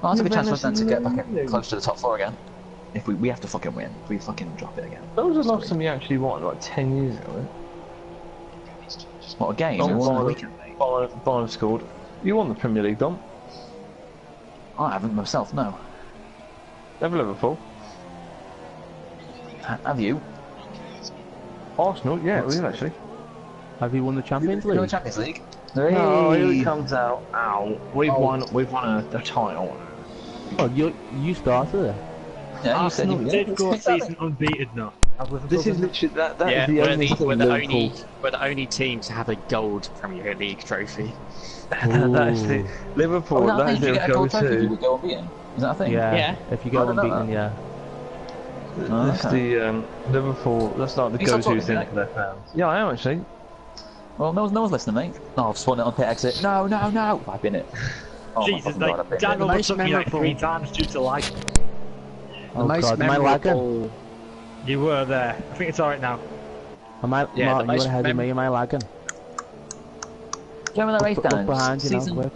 Well, that's a good Yeah, chance for us then to get back no. in close to the top 4 again. If we have to fucking win, if we fucking drop it again. That was the last time you actually won, like 10 years ago. What a game! Oh, We won on the Bayern- weekend, mate. Bayern scored. You won the Premier League, Dom. I haven't myself, no. Never Liverpool. Have you? Arsenal, yeah, we did actually. Have you won the Champions You know the League? Champions League? Oh, here Hey. it comes out. Ow. We've won a title. Oh, you started it. Yeah, you said you Arsenal did. did go a season unbeaten now. Have Liverpool This is done that? literally that Yeah, is the only thing Liverpool. we're the only team to have a gold Premier League trophy. That is the Liverpool. Oh, no, that I is think if you their get a gold trophy, you go-to. would go unbeaten. Is that a thing? Yeah. Yeah. If you I go don't know unbeaten, that. yeah. Oh, That's okay. the Liverpool. That's like the You stop go-to talking, thing mate. for their fans. Yeah, I am actually. Well, no one's listening, mate. No, I've spun it on pit exit. No. I've been it. Oh my Jesus, fucking God, I've like, been Dan it. overtook me like memorable- 3 times due to light. Oh god, am I lagging? memorable- You were there. I think it's alright now. Am I, Yeah, Mark, the you were most ahead of me, am I lagging? Remember that race, Up Dan? behind you now, quick.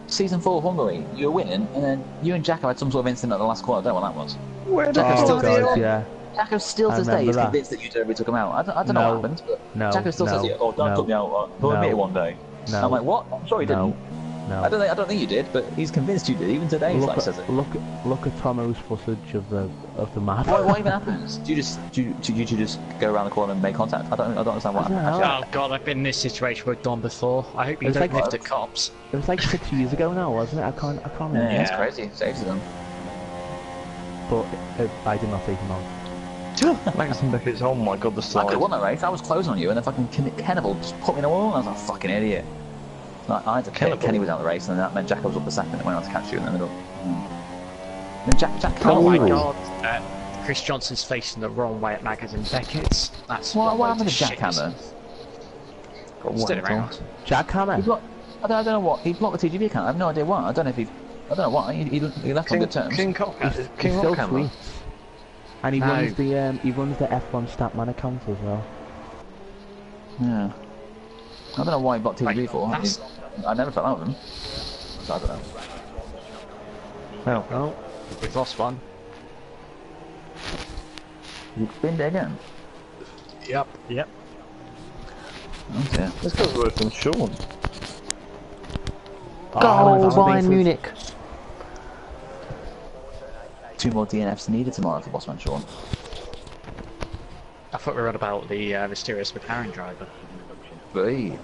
Season 4 Hungary, you were winning, and then you and Jack had some sort of incident at the last quarter. I don't know what that was. Where the Jack Oh still god, yeah. Jacko still to I this day remember is that. convinced that you deliberately took him out. I don't know No. what happened, but No, Jacko still says, no, "Oh, Dan no, took me out. He'll no. admit it one day." No. I'm like, "What? I'm sure he didn't." No. No. I don't think you did, but he's convinced you did. Even today, he's like says it. Look at Tomo's footage of the map. What even happens? Do you just go around the corner and make contact? I don't understand what I don't happened. know. Actually, Oh god, I've been in this situation with Don before. I hope you It's don't like- live the cops. It was like 6 years ago now, wasn't it? I can't yeah, remember. it's Yeah. crazy. Saves to them. But I did not take him on. Langston Beckett's? Oh my god, the I slide. could have won that race. I was closing on you, and then fucking Kennable just put me in a wall. And I was like, "Fucking idiot." Like, I had to Kennable? Kenny was out of the race, and that meant Jack was up the second, and went on to catch you in the middle. Then Jack Oh my Ooh. god, Chris Johnson's facing the wrong way at Magazine Beckett's. That's What one happened way to shit Jackhammer? yourself. Got Stood one around. Jackhammer? He blocked. I don't know what. He blocked the TGP account. I have no idea why. I don't know if he. I don't know why. He left on good terms. King He Rockhammer. still King Rockhammer. tweets. And he No. runs the F1 Statman account as well. Yeah. I don't know why he bought TGP for. that's- I never fell out with him. So I don't know. Well, Oh, we've lost one. You been there again? Yep. Yep. Oh dear. this guy's worse than Sean. Goal, Bayern Munich. 2 more DNFs needed tomorrow for Bossman Sean. I thought we were on about the mysterious McLaren driver. Hey.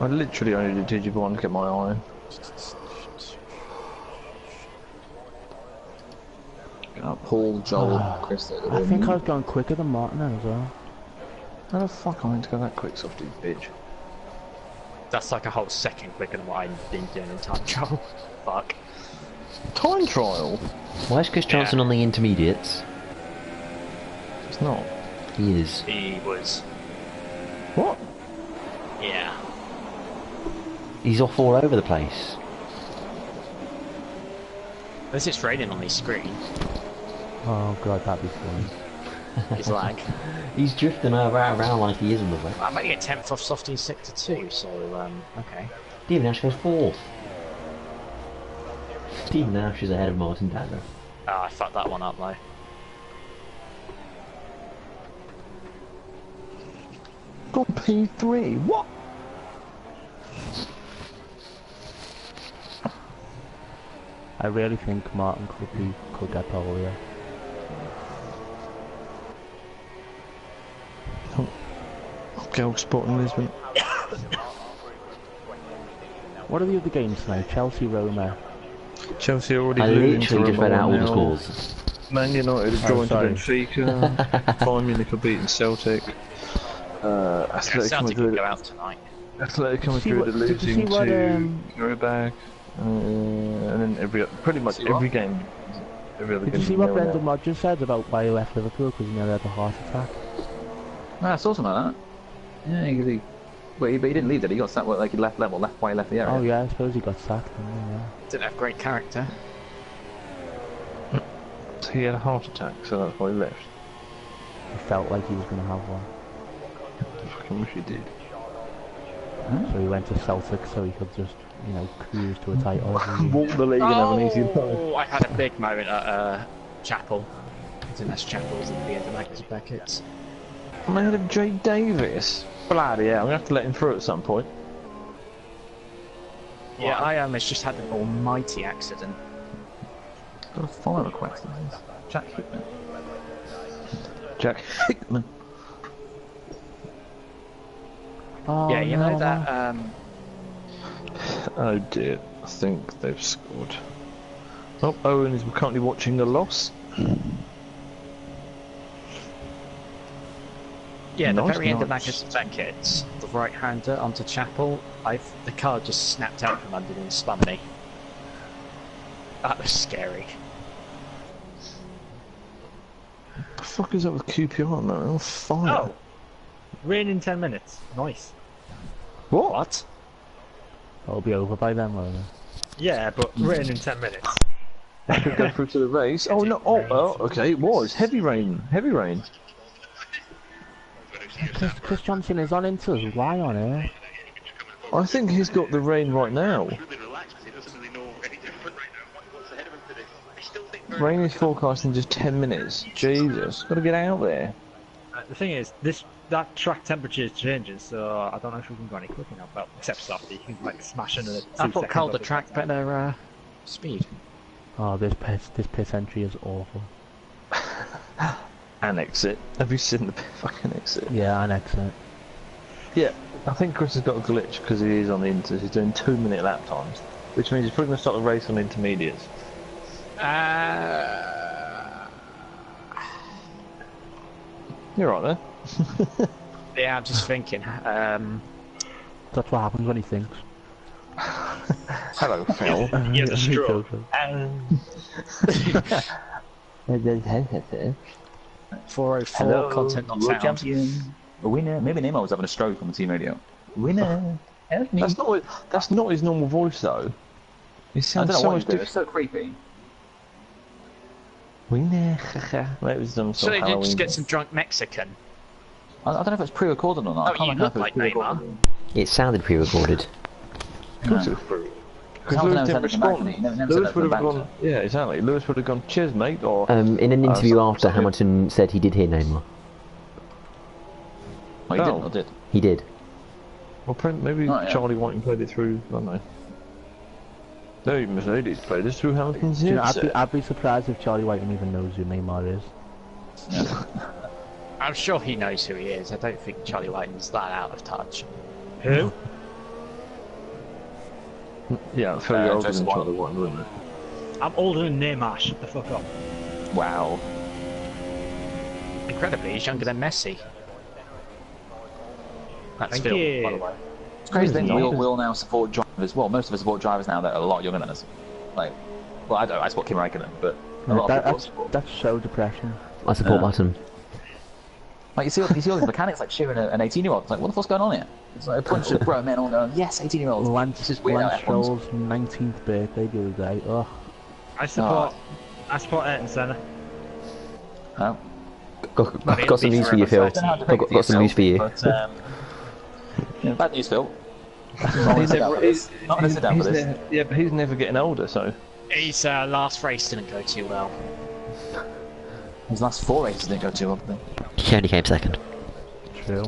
I literally only did TGP1 to get my iron. Paul, Joel, Chris. I think I was going quicker than Martin as well. How the fuck am I meant to go that quick, softy bitch? That's like a whole second quicker than what I've been doing in time trial. Fuck. Time trial? Why is Chris Johnson on the intermediates? It's not. He is. He was. What? Yeah. He's off all over the place. As it's raining on his screen, Oh god, that'd be fun. his lag. He's drifting around like he is on the way. I'm only at 10th off Softy in Sector 2, so, okay. Stephen Nash goes 4th. Stephen Nash is ahead of Martin Tanner. Ah, I fucked that one up though. Got P3, what? I really think Martin could get pole here. Girl spot in Lisbon. What are the other games now? Chelsea, Roma. Chelsea already I losing literally to just read out all the now. scores. Man United have drawn to sorry. Benfica. Bayern Munich have beaten Celtic. Athletic Celtic could Madrid. go out tonight. Athletic Did you see Madrid are what- did you losing see what, to Karabakh. And then pretty much every game. Every other Did game you see is what 0-0. Brendan Rodgers said about why he left Liverpool? Because he nearly had a heart attack. I saw something like that. Yeah, but he didn't leave it. He got sacked. Like he left level, left why he left the area. Oh yeah, I suppose he got sacked. Yeah. Didn't have great character. He had a heart attack, so that's why he left. He felt like he was going to have one. I fucking wish he did. So he went to Celtic so he could just, you know, cruise to a title. Walk the league and have an easy life. Oh, I had a big moment at Chapel. I think that's Chapel's at the end of Magnus Beckett's. Man of Jay Davis. Bloody hell, I'm gonna have to let him through at some point. Yeah, I almost just had an almighty accident. Got a follow request. Jack Hickman. Jack Hickman. Oh, Yeah, you no, know that, Oh dear, I think they've scored. Oh, Owen is currently watching the loss. yeah, the Nice, very end of nice. Magnus Beckett's, the right-hander onto Chapel, the car just snapped out from under me and spun me. That was scary. What the fuck is up with QPR, man? They're on fire. Oh! Rain in 10 minutes. Nice. What? It'll be over by then, won't it? Yeah, but rain in 10 minutes. I could go through to the race. Oh no! Oh, okay. It was heavy rain. Heavy rain. Chris Johnson is on into us. Why on earth? I think he's got the rain right now. Rain is forecast in just 10 minutes. Jesus, gotta get out there. The thing is, that track temperature is changing, so I don't know if we can go any quicker now. Well, except Softy, you can like smash under the 2 I thought seconds colder of the track better speed. Oh, this piss entry is awful. Annex it. Have you seen the fucking exit? Yeah, annex it. Yeah, I think Chris has got a glitch because he is on the inters. He's doing 2-minute lap times, which means he's probably going to start the race on intermediates. You're right there. Yeah, I'm just thinking. That's what happens when he thinks. Hello, Phil. You're the straw. 404 Hello, content not world found. champion. A winner. Maybe Nemo was having a stroke on the team radio. Winner. Help me. That's not his normal voice though. He I sounds don't know so what much he's doing. different. It's so creepy. That was some So sort they of did just Halloween. get some drunk Mexican. I don't know if it's pre-recorded or not. I Oh, can't you remember look if like it's pre-recorded. Neymar. It sounded pre-recorded. Of course it was free. Because Someone Lewis never didn't said anything back to respond. me. Never said Lewis that to would the have bank. gone, yeah, exactly. Lewis would have gone, cheers, mate, or... In an interview after, something. Hamilton said he did hear Neymar. Oh, you didn't or did? He did. Well, maybe Oh, yeah. Charlie Whiting played it through, I don't know. No, Mercedes played it through Hamilton's You know, headset. I'd be surprised if Charlie Whiting even knows who Neymar is. I'm sure he knows who he is. I don't think Charlie Whiting's that out of touch. Who? Yeah, I'm fairly older Joseph than Charlie White. Whiting, wasn't it? I'm older than Neymar, shut the fuck up. Wow. Incredibly, he's younger than Messi. That's Thank Phil, you. by the way. It's crazy thing. We all now support drivers. Well, most of us support drivers now that are a lot younger than us. Like, well, I don't. I support Kim Raikkonen, but a lot of people support. That's so depressing. I support Button. Like you see all these mechanics like cheering an 18-year-old. It's like, what the fuck's going on here? It's like a bunch of grown men all going, yes, 18-year-olds. Lance, It's just weird. Lance How everyone's... Stroll's 19th birthday the other day. Ugh. I support Ayrton Senna. Oh. Got some news for you, Phil. Got some news for you. But, yeah, bad news, Phil. Not gonna sit down for this. Yeah, but he's never getting older, so... His last race didn't go too well. His last 4 races didn't go too well, did they? He only came second. True.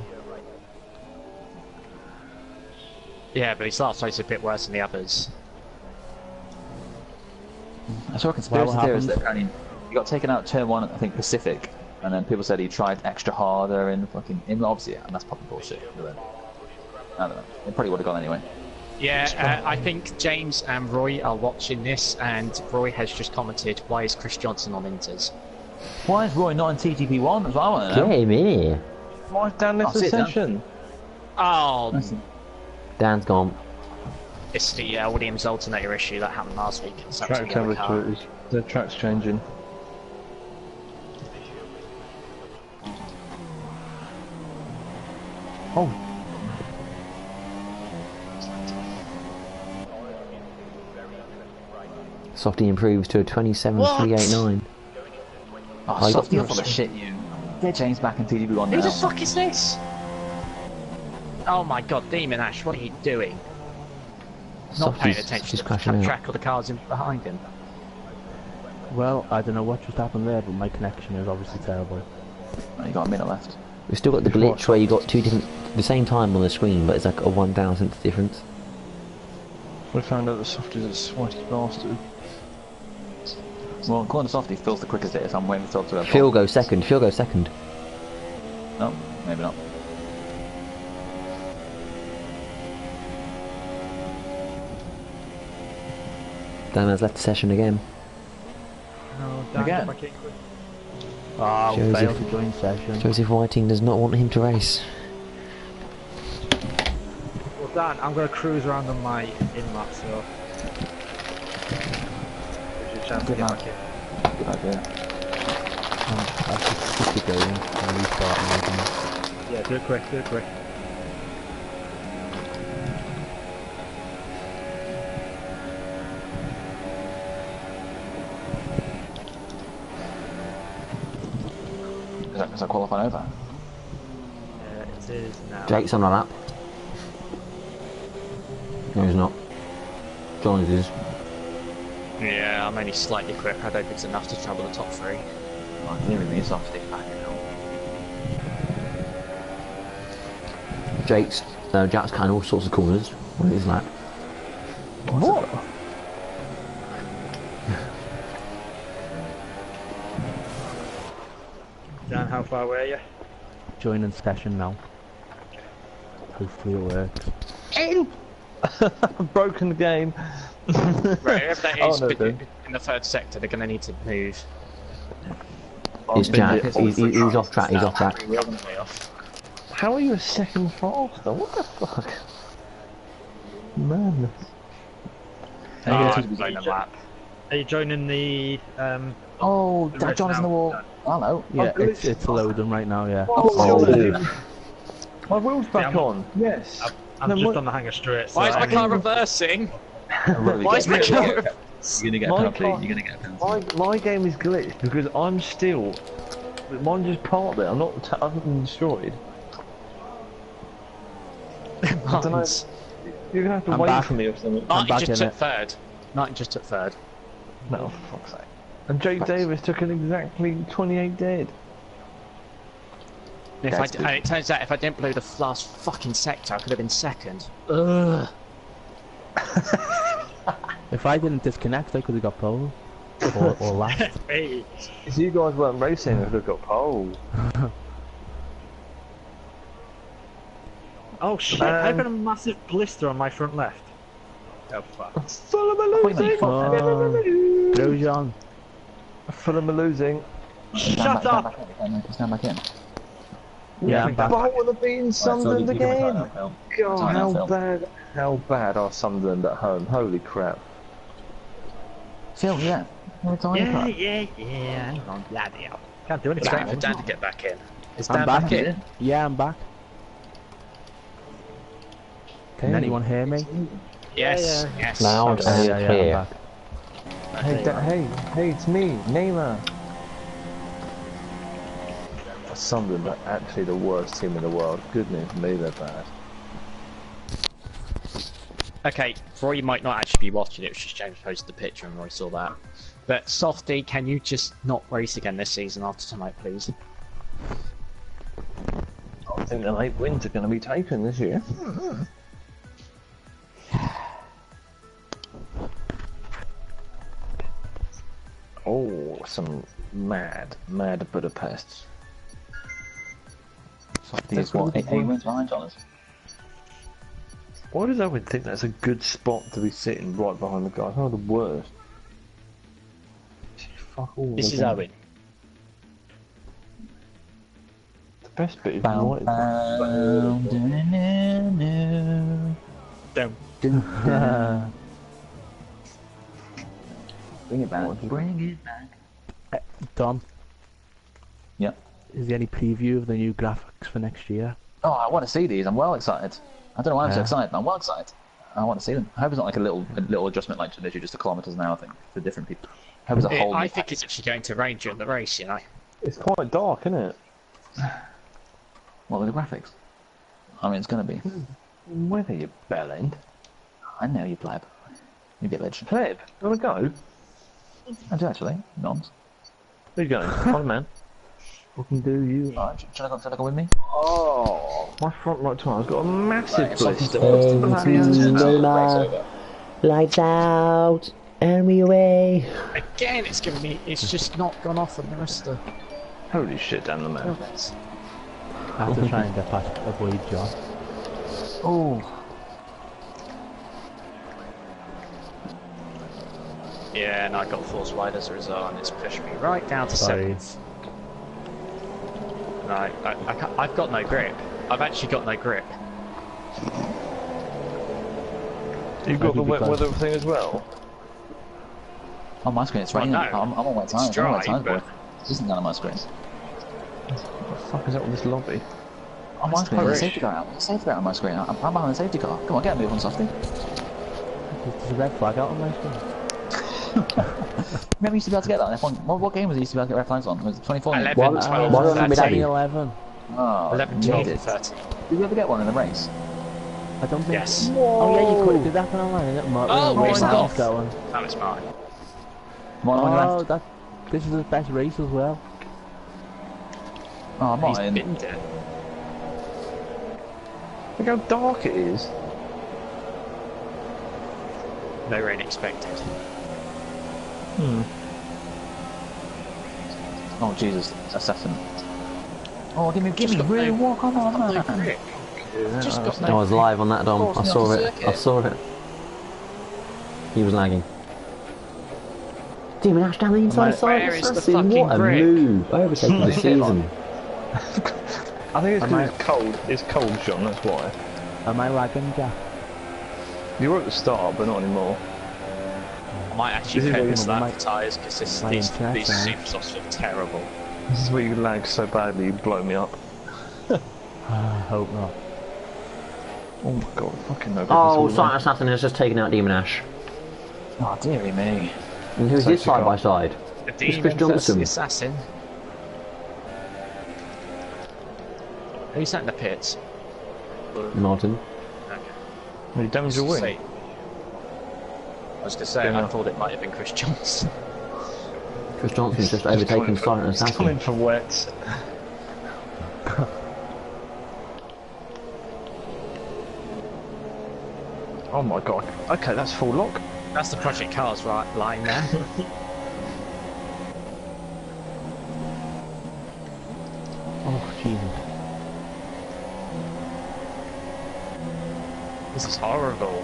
Yeah, but his last race was a bit worse than the others. I saw a conspiracy Well, theorist that happened? apparently he got taken out turn 1 at, I think, Pacific, and then people said he tried extra harder and fucking... Obviously, yeah, and that's probably bullshit. But then, I don't know. It probably would have gone anyway. Yeah, I think James and Roy are watching this, and Roy has just commented, why is Chris Johnson on Inters? Why is Roy not in TGP1? That's what I want to know. Get him here. Why's Dan left Oh, the sit down. session? Oh, Dan's gone. it's the Williams alternator issue that happened last week. It's Track actually the car. temperature, the track's changing. Oh, Softy improves to a 27.389. Oh, stop you full of shit, you. Get James back in TGP1 now. Who the fuck is this? Oh my god, Demon Ash, what are you doing? Not paying Softy's attention just to crashing the out. track of the cars in behind him. well, I don't know what just happened there, but my connection is obviously terrible. Oh, you got a minute left. We've still got the glitch where you got the same time on the screen, but it's like a 1,000th difference. We found out that Softy's a sweaty bastard. Well, according to Softy, Phil's the quickest here, so I'm waiting for Phil to have Phil goes second. Phil goes second. No, maybe not. Dan has left the session again. No, Dan, Again? get back in quick. Oh, Shows failed if- to join session. Joseph Whiting does not want him to race. Well, Dan, I'm going to cruise around on my in-lap, so... There's your chance to Good get man. back in. Good idea. I should skip the game and restart and everything. Yeah, do it quick, do it quick. Is that qualifying over? It is now. Jake's on a lap. No, he's not. John's is. Yeah, I'm only slightly quick. I don't think it's enough to trouble the top 3. Oh, clearly me, Softy back now. Jake's kind of all sorts of corners. What is that? What? Dan, how far away are you? Joining session now. Hopefully it works. I've broken the game. Right, if that Oh, is no, but dude. in the 3rd sector, they're going to need to move. It's Jack. He's off track. He's off track. We're on the way off. How are you a second faster? What the fuck? Man. Are you joining the Oh, The Dad rest John is in the now. wall. Hello. Yeah, it's loading right now, yeah. My wheel's back I'm- on. Yes. I'm No, just what- on the hanger straight. So Why is my I- car reversing? Really Why is good. my car... You're gonna get a penalty. You're gonna get a penalty. My game is glitched because I'm still. Mine just parked there. I'm not. I haven't been destroyed. I don't know. You're gonna have to wait for me or something. Martin just took third. Martin just took third. No, for fuck's sake. And Jake Davis took an exactly 28 dead. And it turns out if I didn't blow the last fucking sector, I could have been second. Ugh. If I didn't disconnect, I could have got pole. Or last. Hey. If you guys weren't racing, I would have got pole. Oh shit, I've got a massive blister on my front left. Oh fuck. Full of a losing! Grosjean. Full of a losing. Shut up! Stand back in. Yeah, I'm back. But would have been Sunderland again! God, how bad are Sunderland at home? Holy crap. Phil, yeah. Yeah. Hang on, bloody hell. Can't do It's anything. waiting for Dan to get back in. Is I'm Dan back. in? Yeah, I'm back. Can anyone hear me? Yes. Yes. Loud and I'm clear. back. Hey, it's me, Neymar. Sunderland are actually the worst team in the world. Goodness me, they're bad. Okay, Roy might not actually be watching it, it was just James posted the picture and Roy saw that. But Softy, can you just not race again this season after tonight, please? I think the late wins are going to be taken this year. Oh, some mad Budapest. Softy is what? 8 wins behind on us. Why does Owen think that's a good spot to be sitting right behind the guy? Oh, the worst. Fuck all. This is Owen. The best bit is Bound, right. Bring it back. Bring it back. Dom, Yeah. is there any preview of the new graphics for next year? Oh, I want to see these. I'm well excited. I don't know why I'm so excited, but I'm well excited. I want to see them. I hope it's not like a little adjustment like to literally just a kilometres an hour thing for different people. I hope it's a whole. I think it's actually going to rain during the race, you know. It's quite dark, isn't it? What with the graphics? I mean, it's going to be. Weather, you bellend. I know you pleb. You bitch. Pleb, you want to go? I do actually. Noms. Where you going? Come on, man. What can do you? Alright, should I go with me? Oh, my front right tire's got a massive blister. Lights out, and we away. Again, it's giving me. It's just not gone off on the rest of Holy shit, Dan the the man. helmets. I have to try and get past avoid John. Oh. Yeah, and I got force wide as a result, and it's pushed me right down to Sorry. 7th. Right, I've got no grip. I've actually got no grip. You've got the wet weather thing as well? On my screen, it's Well, raining. no. I'm on wet tires. It's I'm on wet dry, tires, boy. but- This isn't on my screen. What the fuck is up with this lobby? On my screen, there's a Irish. safety car out. There's a safety car on my screen. I'm behind the safety car. Come on, get a move on, Softy. There's a red flag out on my screen. Remember, you used to be able to get that on F1. What game was it used to be able to get red flags on? Was it 24? 11, What? 12, What? 13. 2011. Oh, 11, you 12, did. 13. Did you ever get one in the race? I don't think. Yes. Oh yeah, you could. Did that happen online? Is it? Oh, Where's race that off. going? That was mine. One on your Oh, left. this is the best race as well. Oh, He's mine. binned it. Look how dark it is. No rain expected. Oh, Jesus. Assassin. Oh, give me, Just got really no- walk on, No man. grip. Just got I no. was live on that, Dom. I saw it. I saw it. He was lagging. Demon Ash down the inside side. Where is the Assassin, fucking what a grip? move! Overtaking the season. I think it's because it's cold. It's cold, Sean, that's why. Am I lagging, Jack? You were at the start, but not anymore. I might actually This is put where this you- lap tyres because my these internet, super softs look terrible. This is where you lag so badly you blow me up. I hope not. Oh my god, fucking no. Oh, Silent Assassin has just taken out Demon Ash. Oh, dearie me. And who's this side by side? The Chris demon Johnson. versus the assassin. Who's that in the pits? Martin. Okay. You damaged your wing. I was going to say, I thought it might have been Chris Johnson. Chris Johnson's just overtaken Silent Assassin. Coming from wet. Oh my god. Okay, that's full lock. That's the Project Cars line there. Oh, Jesus. This is horrible.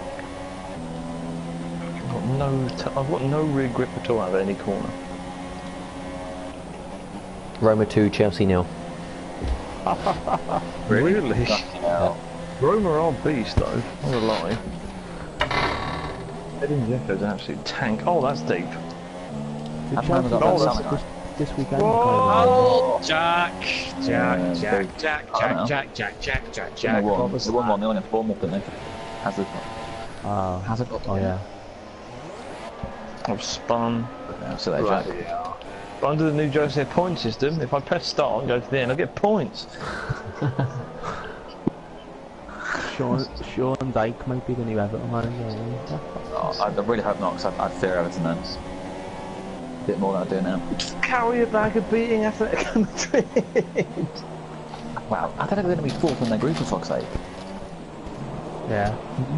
I've got no rear grip at all out of any corner. Roma 2, Chelsea 0. Really? Roma are beast though, not gonna lie. Edin Dzeko's an absolute tank. Oh, that's deep. Did Chelsea got this weekend? Oh, Jack. Yeah, Jack. They won 1-0 against Bournemouth, didn't they? Hazard. Hazard got Oh yeah. I've spun. Yeah, so there, Jack. But under the new Jose point system, if I press start and go to the end, I get points. Sean Dyke might be the new Everton manager. Oh, I really hope not, because I fear Everton then. A bit more than I do now. Carry a bag of beating Atletico Madrid. Wow, I think they're going to be fourth in their group for fuck's sake. Yeah.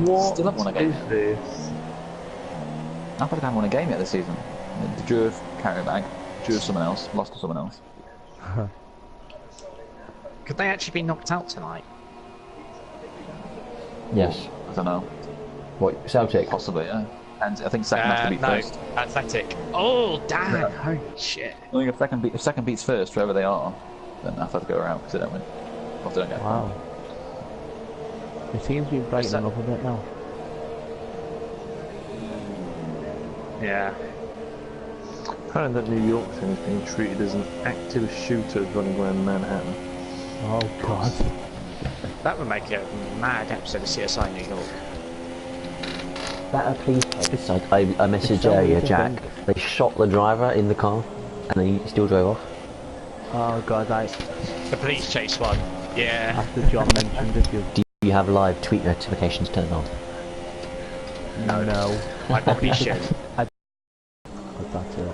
What Still haven't won a game. is this? I think they haven't won a game yet this season. They drew a carry bag, drew someone else, lost to someone else. Could they actually be knocked out tonight? Yes. I don't know. What, Celtic? Possibly, yeah. And I think second has to beat first. Athletic. Oh, damn! Holy shit. I think if second beats first, wherever they are, then Athletic go out because they don't win. Or if they don't get Wow. It seems to be brightening up a bit now. Yeah. Apparently that New York thing is being treated as an active shooter running around Manhattan. Oh god. That would make a mad episode of CSI New York. That a police case. I messaged earlier, Jack. They shot the driver in the car, and then he still drove off. Oh god, The police chase one. Yeah. after John mentioned it, Do you have live tweet notifications turned on? no. I probably should. But that's it.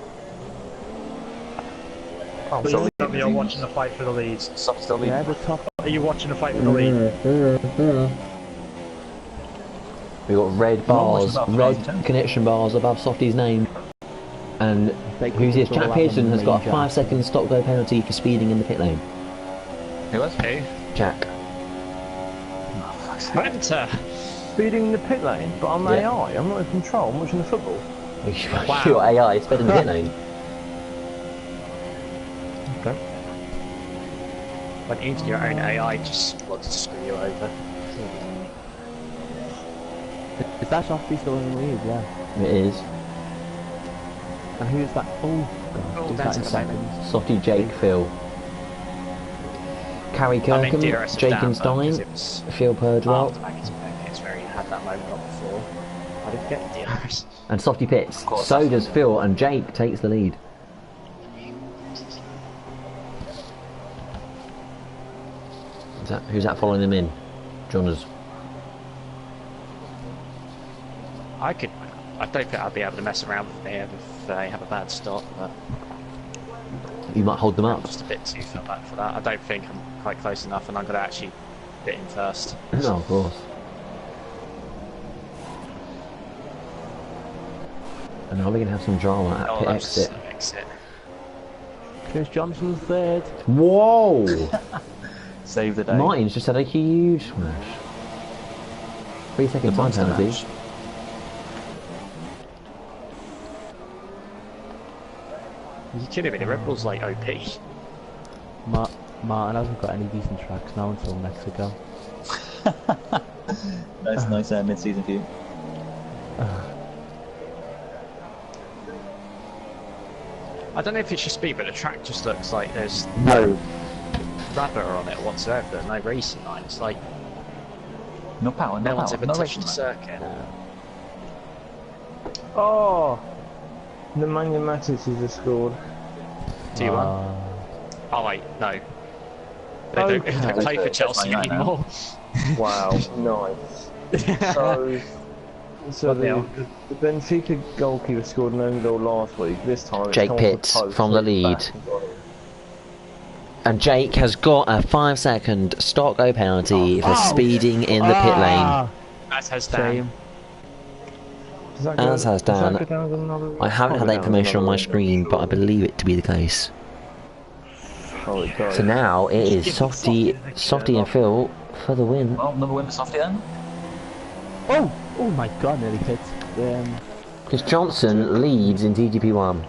Oh, so you're watching the fight for the lead. Stop still Yeah, leading. the top. Are you watching the fight for the lead? We got red bars, red connection bars above Softy's name. And who's this? Jack Pearson has got a 5-second stop-go penalty for speeding in the pit lane. Who was? Who? Jack. Enter. Speeding in the pit lane, but I'm Yeah. AI, I'm not in control, I'm watching the football. Wow. Your AI is better in the pit lane. Okay. Went into your own AI, just wanted to screw you over. Is that Softly still in the lead? Yeah. It is. And who's that? Oh god. Oh, Who's that's that in at the second? Softy, Jake, Phil. Carrie Kirkham, Jake and Stein, Phil Perdwell, It's where you had that moment up before. I didn't get DRS. and Softy pits. So does Phil, and Jake takes the lead. Who's that following them in? Johners. I don't think I'd be able to mess around with them if they have a bad start, but You might hold them I'm up. just a bit too far back for that. I don't think I'm quite close enough, and I'm going to actually get in first. No, of course. And now we're going to have some drama at pit exit. Exit. Chris Johnson's third. Whoa! Save the day. Martin's just had a huge smash. 3-second time monster penalty. match. You kidding me? The Red Bull's like OP. Martin hasn't got any decent tracks now until Mexico. nice mid-season for you. I don't know if it's your speed, but the track just looks like there's No. rubber on it whatsoever. No racing line. It's like No power, no no one's power, ever no touched racing the line. circuit. Oh! Nemanja Matic has scored. T1. Oh wait, no. They don't play for Chelsea anymore. Wow, nice. So the Benfica goalkeeper scored an own goal last week. This time it's Jake Pitts from the lead. And Jake has got a 5-second stop-go penalty for speeding in the pit lane. As has Dan. As has Dan. I haven't had that information on my screen, but I believe it to be the case. So now it is Softy and Phil for the win. Well, another win for Softy then. Oh my god, nearly hit. Chris Johnson leads in TGP1.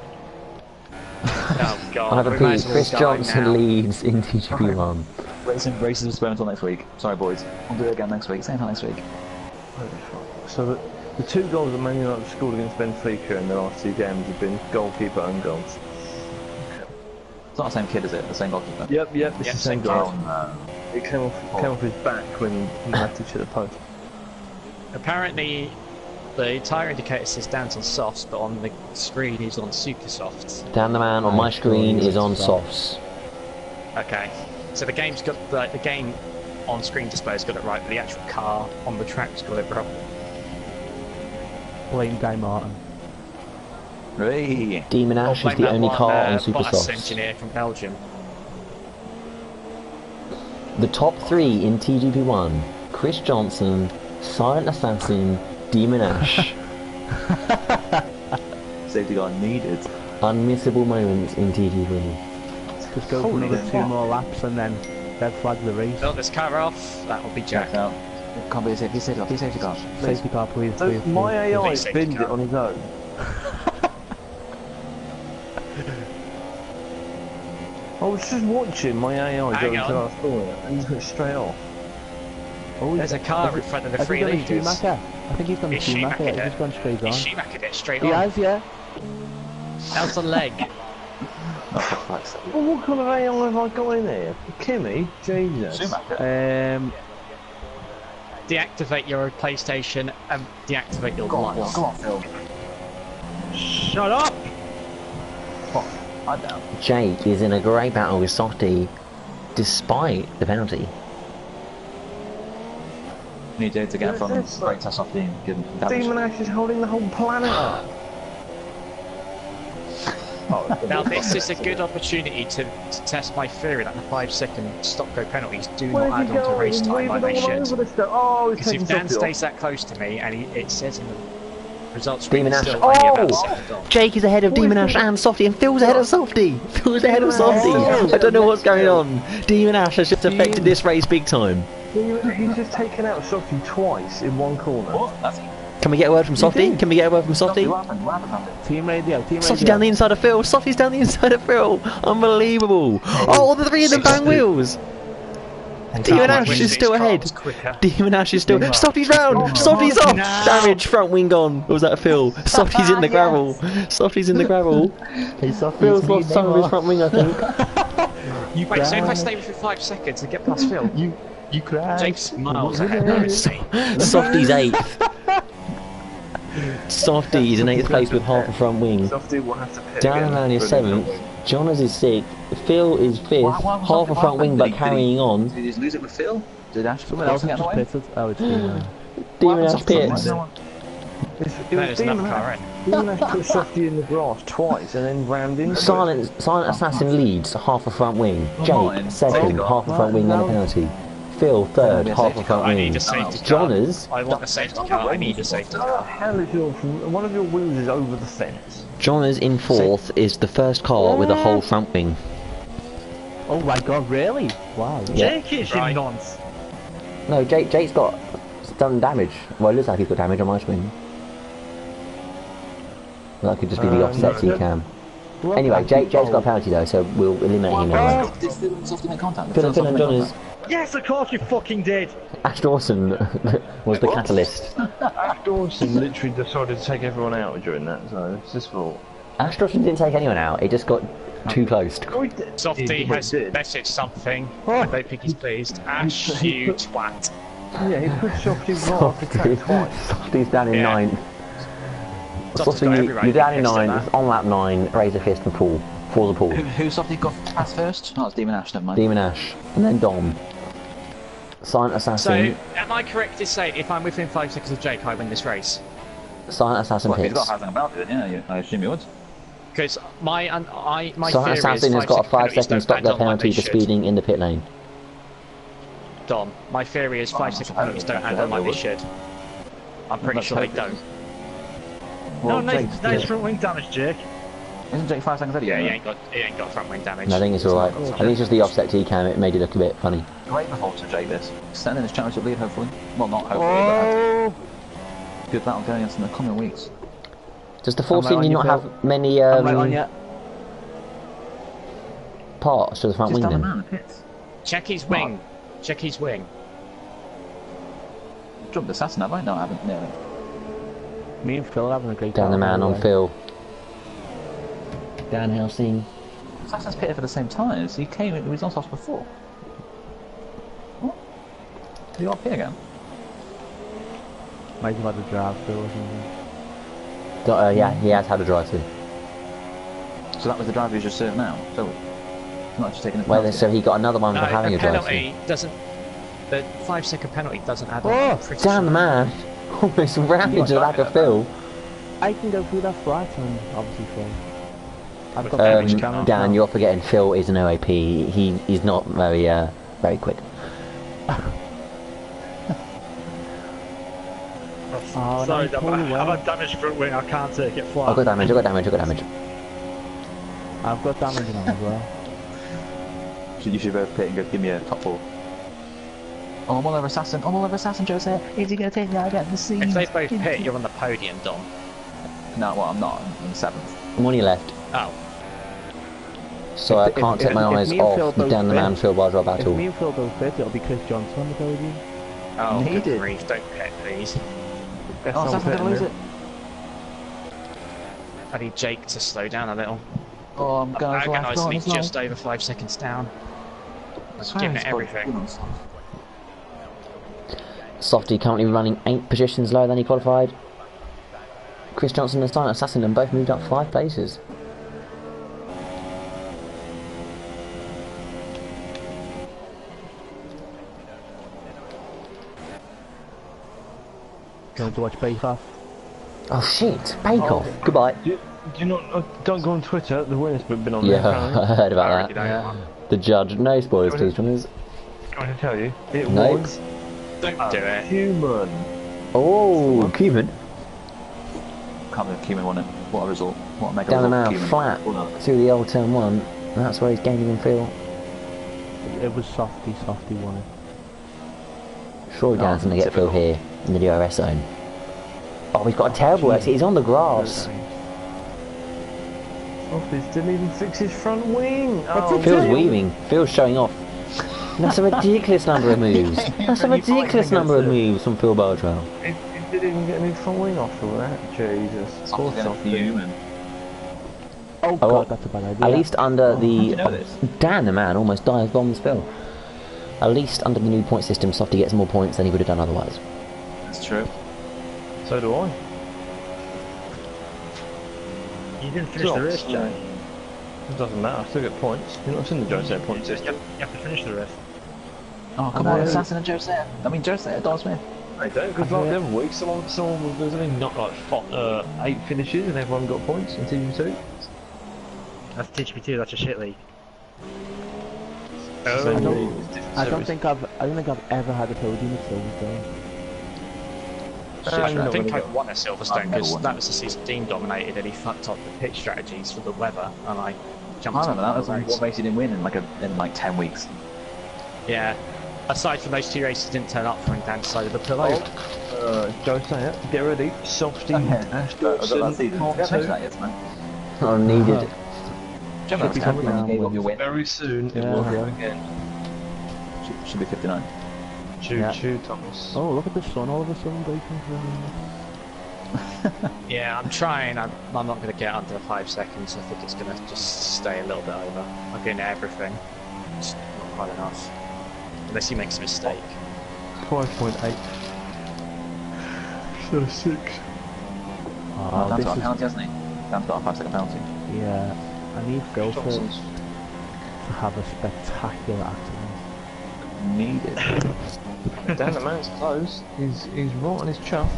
Oh god. I repeat, Chris Johnson leads in TGP1. Races will spare until next week. Sorry, boys. We'll do it again next week. Same time next week. So the 2 goals that Man United scored against Benfica in the last 2 games have been goalkeeper own goals. It's not the same kid, is it? The same goalkeeper? Yep, it's the same goal. It came off his back when he had to hit the post. Apparently, the tyre indicator says Dan's on softs, but on the screen he's on super softs. Dan the man on my screen is on softs. Okay, so the game's got the game on screen display's got it right, but the actual car on the track's got it wrong. Blame Guy Martin. Hey. Demon Ash is the only car on super softs. Engineer from Belgium. The top 3 in TGP1: Chris Johnson, Silent Assassin, Demon Ash. Safety car needed. Unmissable moments in TGP. Just go for another 2 more laps and then red flag the race. Built this car off, that will be Jack. Out. Can't be a safety car. Safety car, please. So my AI binned it on his own. I was just watching my AI go into our corner and he went straight off. Oh, there's a car in front of the 3 leaders. I think he's done the Schumacher. He's just gone straight on. He's Schumachered it straight on. He has, yeah. Out the leg. Well, what kind of AI have I got in here? Kimmy? Jesus. Deactivate your PlayStation and deactivate your lights. Go on, Phil. Shut up! I'm down. Jake is in a great battle with Softy, despite the penalty. Need Jake to get from great test off team. Demon Ash is holding the whole planet up. Now this is a good opportunity to test my theory that the 5-second stop-go penalties do not add on to race time like they should. Because if Dan stays that close to me and it says in the results screen Demon Ash. still only about 1 second off. Jake is ahead of Demon Ash and Softy, and Phil's ahead of Softy. Phil's ahead of Softy. I don't know what's going on. Demon Ash has just affected this race big time. He's just taken out Softy twice in 1 corner. What? Can we get a word from Softy? Can we get a word from Softy? Team radio. Softy down the inside of Phil. Softy's down the inside of Phil. Unbelievable. Oh, the 3 of them bang wheels. Demon Ash is still ahead. Demon Ash is still. Softy's round. Softy's off. Damage. Front wing gone. Or was that Phil? Softy's in the gravel. Softy's in the gravel. Phil's lost some of his front wing, I think. Wait, so if I stay for 5 seconds and get past Phil, you crash. Jake's miles ahead. Softy's 8th. Softy is in 8th place with half a front wing. Dan Van is 7th. Jonas is 6th. Phil is 5th. Half a front wing but carrying on. Did he lose it with Phil? Did Ash someone else get away? Oh, it's Demon Ash pits. It was Demon Ash. Demon Ash put Softy in the grass twice and then rammed into Silent Assassin leads, half a front wing. Jake, second, half a front wing and a penalty. Phil, third, half a front wing. Jonas. I want a safety car, I need a safety car. Hell is one of your wheels is over the fence. Jonas in 4th is the first car with a whole front wing. Oh my god, really? Wow. Yeah. Jake is in nonce. No, Jake's got done damage. Well, it looks like he's got damage on my screen. Well, that could just be the offset cam. Anyway, Jake's got a penalty though, so we'll eliminate him anyway. Did Phil make contact? Phil and Jonas. Yes, of course you fucking did! Ash Dawson was the catalyst. Ash Dawson literally decided to take everyone out during that, so it's his fault. Ash Dawson didn't take anyone out, it just got too close. Softy has messaged something. I don't think he's pleased. Ash, you twat. Yeah, he pushed Softy right off the track twice. Softy's down in 9th. You're down in 9, on lap 9, raise a fist and pull. For the pull. Who Softy got past first? Oh, it's Demon Ash, never mind. Demon Ash. And then Dom. Silent Assassin. So, am I correct in saying if I'm within 5 seconds of Jake, I win this race? Silent Assassin Well, if he's pits. got a high thing about it, then yeah, I assume he would. Because my Silent Assassin has got a 5-second stop their penalty for speeding in the pit lane. Dom, my theory is 5-second penalties don't add on like they should. I'm pretty sure they don't. Well, no, nice front wing damage, Jake. Isn't Jake 5 seconds ahead? Yeah, he ain't got front wing damage. No, I think it's alright. I think it's just the offset T-cam, it made it look a bit funny. Great performance to Jake this. Standing in his championship lead, hopefully. Well, not hopefully, but good battle going against in the coming weeks. Does the 14 not have many parts to the front wing then? Check his wing. Check his wing. Jumped Assassin, have I? No, I haven't. No. Me and Phil are having a great Down the man on Phil. Dan Helsing. Assassin's pitted for the same tyres. He was on softs before. What? Did he got pit again? Might have had a drive through or something. Yeah, he has had a drive through. So that was the drive he just served now. So not just taking the penalty. So he got another one for having a drive through. The 5-second penalty doesn't add on. Down the man! Almost rammed into the back of Phil. I can go through that flat and obviously Phil. Dan, you're forgetting Phil is an OAP. He's not very quick. Sorry, I've had damage front wing, I can't take it flat. I've got damage. I've got damage on as well. You should both pit and go give me a top 4. Oh, I'm all over Assassin, Jose. Is he going to take me out of the scene? If they both pit, you're on the podium, Dom. No, well, I'm not. I'm 7th. I'm on your left. Oh. So I can't take my eyes off down the man Phil Bardwell battle. If me and Phil both pit, it'll be Chris Johnson on the podium. Oh, good grief, don't pit, please. Oh, Assassin's going to lose it. I need Jake to slow down a little. Oh, I'm going to agonisingly just over 5 seconds down. I'm giving it everything. Softy currently running 8 positions lower than he qualified. Chris Johnson and Silent Assassin have both moved up 5 places. Going to watch Bake Off? Oh shit, Bake Off. Goodbye. Do you not? Don't go on Twitter. The winner's been on there. Yeah, I heard about that. The judge. No spoilers, please, Runners. I'm going to tell you. It was. Don't do it. Human. Oh, Cuban. Can't believe Cuban won it. What a result. What a mega down result. Down the man, flat through the old turn 1. And that's where he's gaining in Phil. It was Softy won it. Surely Dan's going to get Phil here in the DRS zone. Oh, he's got a terrible exit. He's on the grass. Softy didn't even fix his front wing. Oh, Phil's weaving. Phil's showing off. That's a ridiculous number of moves. That's a ridiculous number of moves from Phil Bardwell. He didn't even get any front wing off of that. Jesus. Oh god, that's a bad idea. At least under the... Dan the man almost dive bombs Phil. At least under the new point system, Softy gets more points than he would have done otherwise. That's true. So do I. You didn't finish the race, Jay. It doesn't matter, I still get points. You're not seeing the Jose point system. You have to finish the race. Oh, come on, Assassin and Jose. I mean, Jose, Don Smith. I don't, because like the other week, someone there's only not like 8 finishes and everyone got points in Season 2. That's TGP2, that's a shit league. I don't think I've ever had a podium at Silverstone. I think I've won at Silverstone because that was the season Dean dominated and he fucked up the pit strategies for the weather and I jumped on that. That's what race he didn't win in like 10 weeks. Yeah. Aside from those 2 races, he didn't turn up when Dan decided to pull over. Jose, get ready. Softy, Ash Dawson, not needed. Should be coming when you gave up your win. Very soon, it will go again. Should be 59. Choo Thomas. Oh, look at the sun all of a sudden breaking through. Yeah, I'm trying. I'm not going to get under 5 seconds. I think it's going to just stay a little bit over. I'm getting everything. It's not quite enough. Unless he makes a mistake. 5.8. So 6. Oh, Dan's got a penalty, hasn't he? Dan's got a 5-second penalty. Yeah, I need Phil to have a spectacular accident. Needed. Dan, the man's close. He's right on his chuff.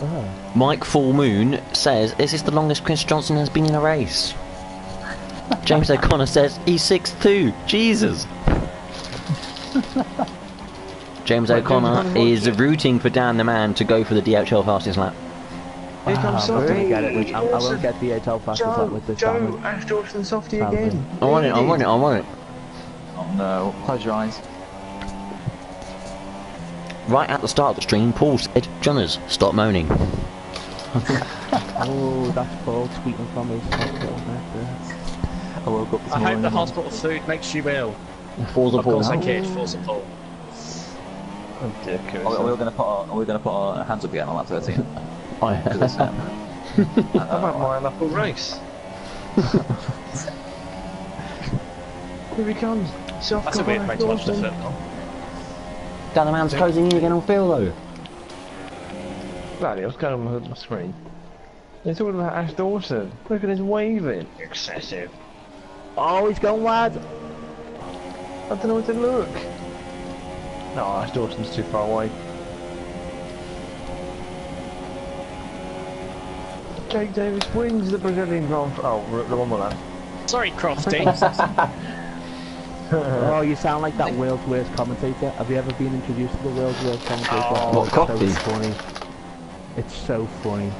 Oh. Mike Full Moon says, is this the longest Chris Johnson has been in a race? James O'Connor says, he's 6'2". Jesus! James O'Connor is rooting for Dan the Man to go for the DHL fastest lap. Here comes Softy. I won't get DHL fastest lap with this. Joe, Ash Dawson, Softy again. I want it. Oh no, close your eyes. Right at the start of the stream, Paul said, Johners, stop moaning. Oh, that's Paul tweeting from his hospital. I woke up this I morning. hope the hospital food makes you ill. Forza Of Paul. course I kid, Forza Paul. Oh dear, Are we going to put our hands up again on lap 13? I How about my knuckle race? Here he comes. That's a weird way to watch the football. Dan the Man's closing in again on Phil though. Bloody, what's going on with my screen? They're talking about Ash Dawson. Look at his waving. Excessive. Oh, he's gone wide. I don't know where to look. No, Ash Dawson's too far away. Jake Davis wins the Brazilian Grand Prix. Oh, the one with that. Sorry, Crofty. Oh, you sound like that world's worst commentator. Have you ever been introduced to the world's worst commentator? Oh, what, Crofty? So funny. It's so funny.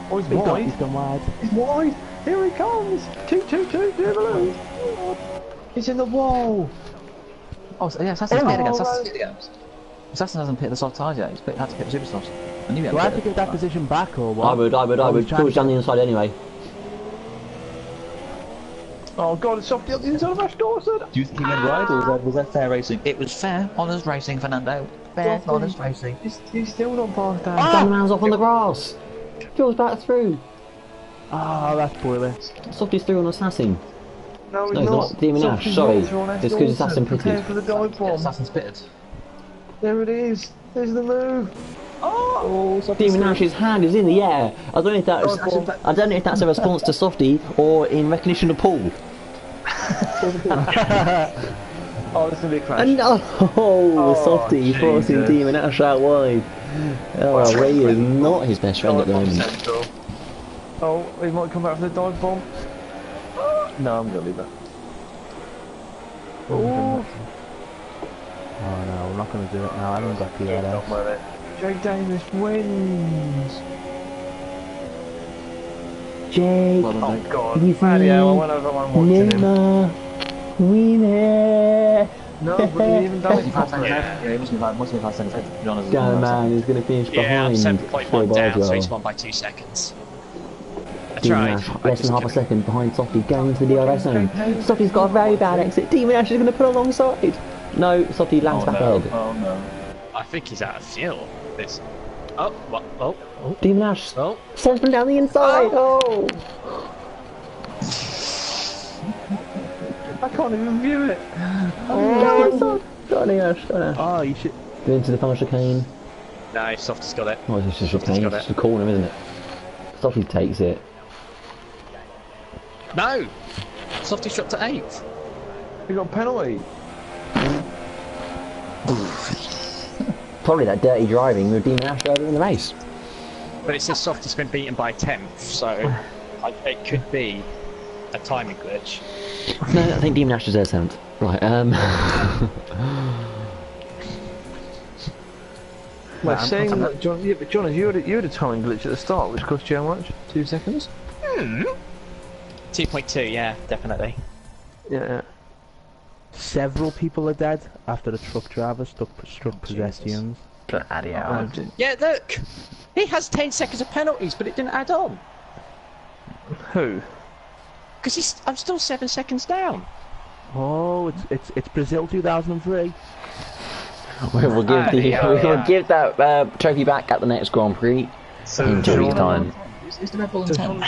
Oh, he's He's wide. gone wide. He's wide. Here he comes. 2-2-2, Jubilee. He's in the wall. Oh, so, yeah, Assassin's pitted again. Assassin's pitted again. Assassin hasn't pitted the soft tyres yet. He's had to pit the super softs. I knew he Do I have to pitted. give that position back or what? I would. Phil's down the inside anyway. Oh god, it's Softy up the inside of Ash Dawson. Do you think he went wide, or was that fair racing? It was fair, honest racing, Fernando. Fair, honest racing. He's still not past Dan. Dan the Man's off on the grass. Phil's back through. Oh, that's pointless. Softy's through on Assassin. No, he's No, he's not. Demon Ash, Softy's sorry. right through on Ash It's 'cause Dawson. Assassin pitted. Prepare for the dive bomb. Assassin's pitted. There it is. There's the move. Oh, Demon Ash's hand is in the air. I don't know if that's a response to Softy or in recognition of Paul. Oh, this is gonna be a crash. And Softy forcing Jesus. Demon Ash out wide. Oh, Ray is not his best friend at the moment. Central. Oh, he might come back for the dive bomb. No, I'm gonna leave that. Oh, Oh no, we're not going to do it now. I haven't got the not worth it. Jake Davis wins. Jake, Oh god, he's bloody hell, I went over one watching him. winner. No, but he even done it properly. Yeah, he must be 5 seconds ahead. John is Dan Man is going to finish Yeah, I'm behind 7.1 down, so he's won by 2 seconds. I Demon tried. Ash, less than half a second behind Softy, going into the DRS zone. Softy's got a very bad exit. Demon Ash is going to put alongside. No, Softy lands back early. Oh no. I think he's out of fuel. This. Oh, what? Oh, oh, Demon Ash oh. sends him down the inside. Oh. I can't even view it. Oh, Johnny Ash. Oh, you should... Go into the final chicane. No, Softy's got it. Oh, it's just a Softy's chicane. got It's it. just a corner, isn't it? Softy takes it. No! Softy's dropped to 8th. He got a penalty. Probably that dirty driving with Demon Ash earlier in the race. But it says Softy's been beaten by 10th, so it could be a timing glitch. No, I think Demon Ash deserves 7th. Right, Well, saying that, John, yeah, but John, you had a timing glitch at the start, which cost you how much? 2 seconds? 2.2, yeah, definitely. Yeah. Several people are dead after the truck driver struck pedestrians. bloody hell. Yeah, look! He has 10 seconds of penalties, but it didn't add on. Who? Because I'm still 7 seconds down. Oh, it's Brazil 2003. We'll give that trophy back at the next Grand Prix in 2 weeks' time. Is the Red Bull in 10?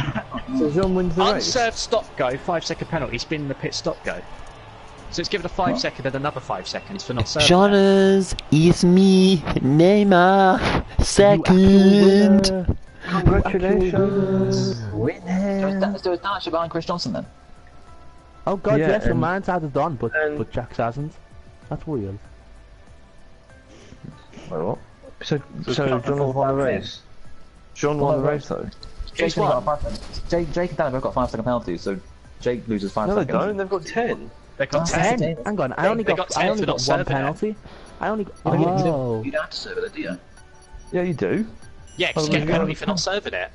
So John wins the race? Unserved stop go, 5-second penalty, spin in the pit stop go. So it's given a 5-second and another 5 seconds for not serving. Jonas, it's me, Neymar, second. Congratulations! So it's actually behind Chris Johnson then? Oh god, Yeah, yes, so and- mine's added on, but Jack's hasn't. That's weird. Wait, what? So John has won the race? John won the race though? Jake and Dan have both got 5 second penalties, so Jake loses 5 No, they seconds. don't. They've got 10. They got 10. 10. Hang on, I only got 1 penalty. I only got. Oh. You don't have to serve it, do you? Yeah, you do. Yeah, because you get a penalty for not serving it.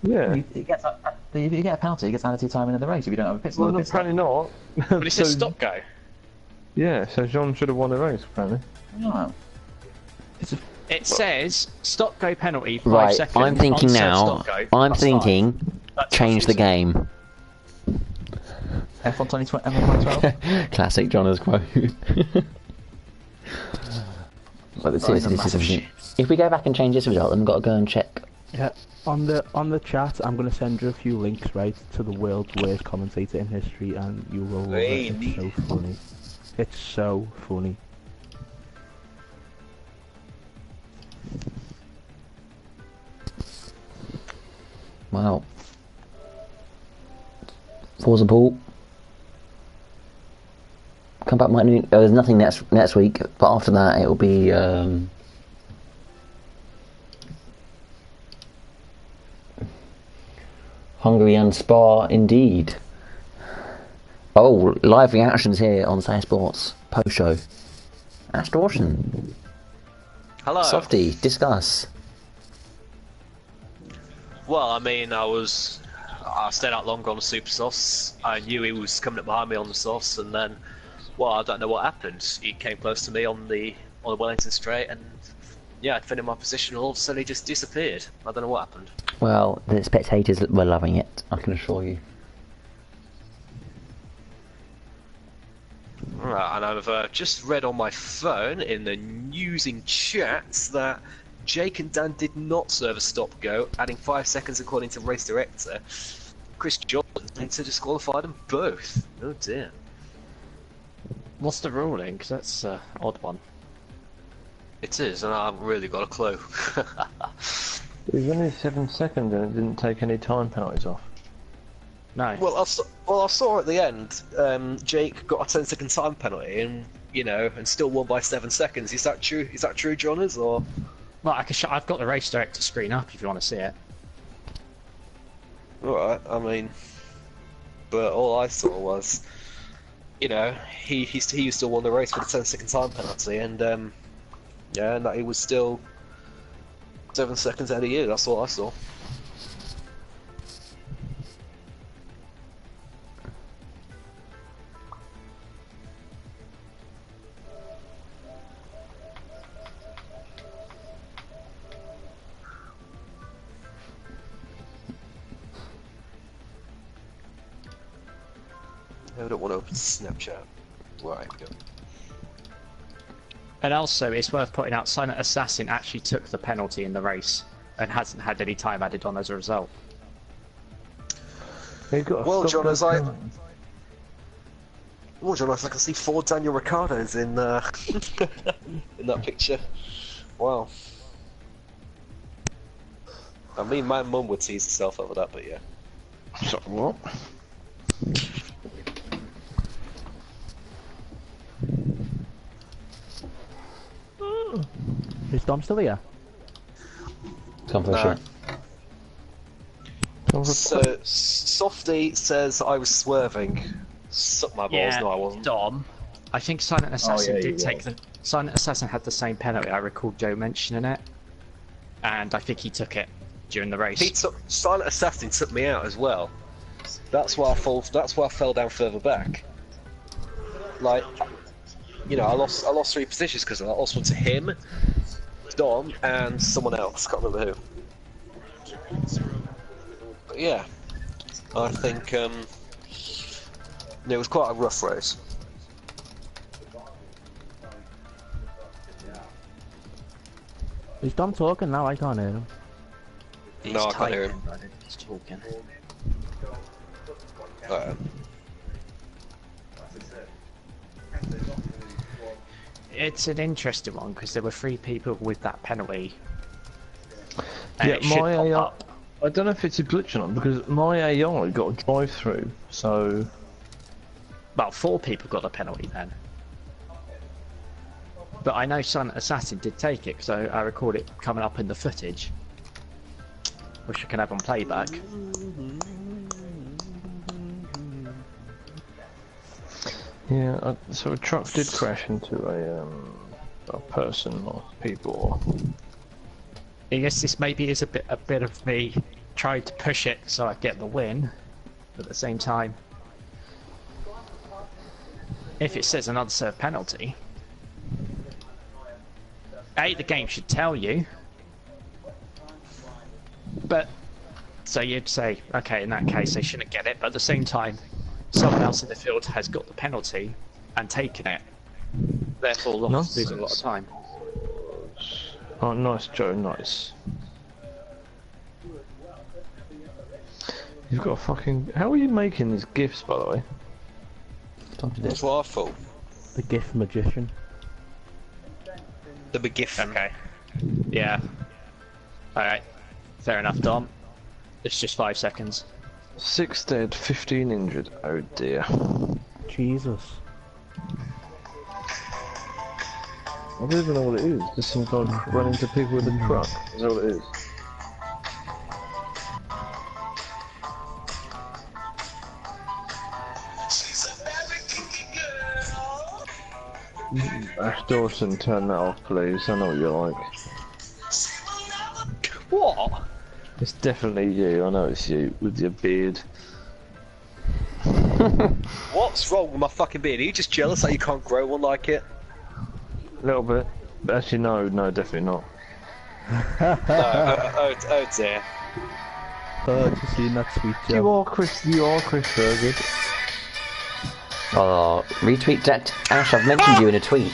Yeah. If you get a penalty, it gets added to your time in the race if you don't have a pit stop. Well, apparently not. But it says stop go. Yeah, so John should have won the race, apparently. No. It says stop go penalty 5 Right, seconds. I'm thinking unserved now. stop go, I'm that's thinking. 5. That's Change the confusing. game. F1 2012? Classic John's quote. But seriously, this is if we go back and change this result, then we've got to go and check. Yeah, on the chat, I'm gonna send you a few links, right, to the world's worst commentator in history, and you will love it. It's so funny. It's so funny. Wow. Forza Pool. Come back, there's nothing next week, but after that it'll be Hungary and Spa indeed. Oh, live reactions here on Sky Sports post show. Astortion. Hello. Softy, discuss. Well, I mean, I stayed out longer on the super softs. I knew he was coming up behind me on the softs, and then, well, I don't know what happened. He came close to me on the Wellington straight, and yeah, I'd defended my position, and all of a sudden he just disappeared. I don't know what happened. Well, the spectators were loving it, I can assure you. Right, and I've just read on my phone in the newsing chats that Jake and Dan did not serve a stop-go, adding 5 seconds according to race director. Chris Johnson to disqualify them both. Oh dear. What's the ruling? Because that's an odd one. It is, and I haven't really got a clue. It was only 7 seconds and it didn't take any time penalties off. No. Well, I saw at the end, Jake got a 10-second time penalty, and and still won by 7 seconds. Is that true? Is that true, Johners? Or Well, I've got the race director screen up if you want to see it. alright, I mean, but all I saw was, he still won the race with a 10-second time penalty, and yeah, and that he was still 7 seconds ahead of you. That's all I saw. I don't want to open Snapchat. Right, go. And also, it's worth pointing out, Silent Assassin actually took the penalty in the race and hasn't had any time added on as a result. Well, John, as I can see 4 Daniel Ricciardos in in that picture. Wow. I mean, my mum would tease herself over that, but yeah. So, what? Is Dom still here? Come for a No. So, Softy says I was swerving. Suck my balls, Yeah, no I wasn't. Dom. I think Silent Assassin yeah, did you take the... Silent Assassin had the same penalty, I recall Joe mentioning it. And I think he took it during the race. Silent Assassin took me out as well. That's why I fell down further back. Like, I lost 3 positions because I lost one to him, Dom, and someone else. Can't remember who. But yeah, I think it was quite a rough race. Is Dom talking now? I can't hear him. No, I can't hear him. He's talking. It's an interesting one because there were 3 people with that penalty. And Yeah, it should pop up. I don't know if it's a glitch or not, because my AI got a drive-through, so... Well, 4 people got a penalty then. But I know Silent Assassin did take it, because I record it coming up in the footage. Which I can have on playback. Yeah, so a truck did crash into a person or people. I guess this maybe is a bit of me trying to push it so I get the win, but at the same time, if it says an unserved penalty, A, the game should tell you, but so you'd say, okay, in that case they shouldn't get it, but at the same time, someone else in the field has got the penalty and taken it, therefore losing a lot of time. Oh, nice, Joe, nice. You've got a fucking... How are you making these GIFs, by the way? That's what I thought. The GIF magician. The big GIF. Okay. Yeah. Alright. Fair enough, Dom. It's just 5 seconds. 6 dead, 15 injured. Oh dear. Jesus. I don't even know what it is. Just some guy running into people with a truck. Is that what it is? Ash Dawson, turn that off, please. I know what you're like. What? It's definitely you. I know it's you with your beard. What's wrong with my fucking beard? Are you just jealous that you can't grow one like it? A little bit. But actually, no, definitely not. No, oh dear. Oh, just seen that sweet joke. You are Chris Thurgood. Oh, retweet that. Ash, I've mentioned you in a tweet.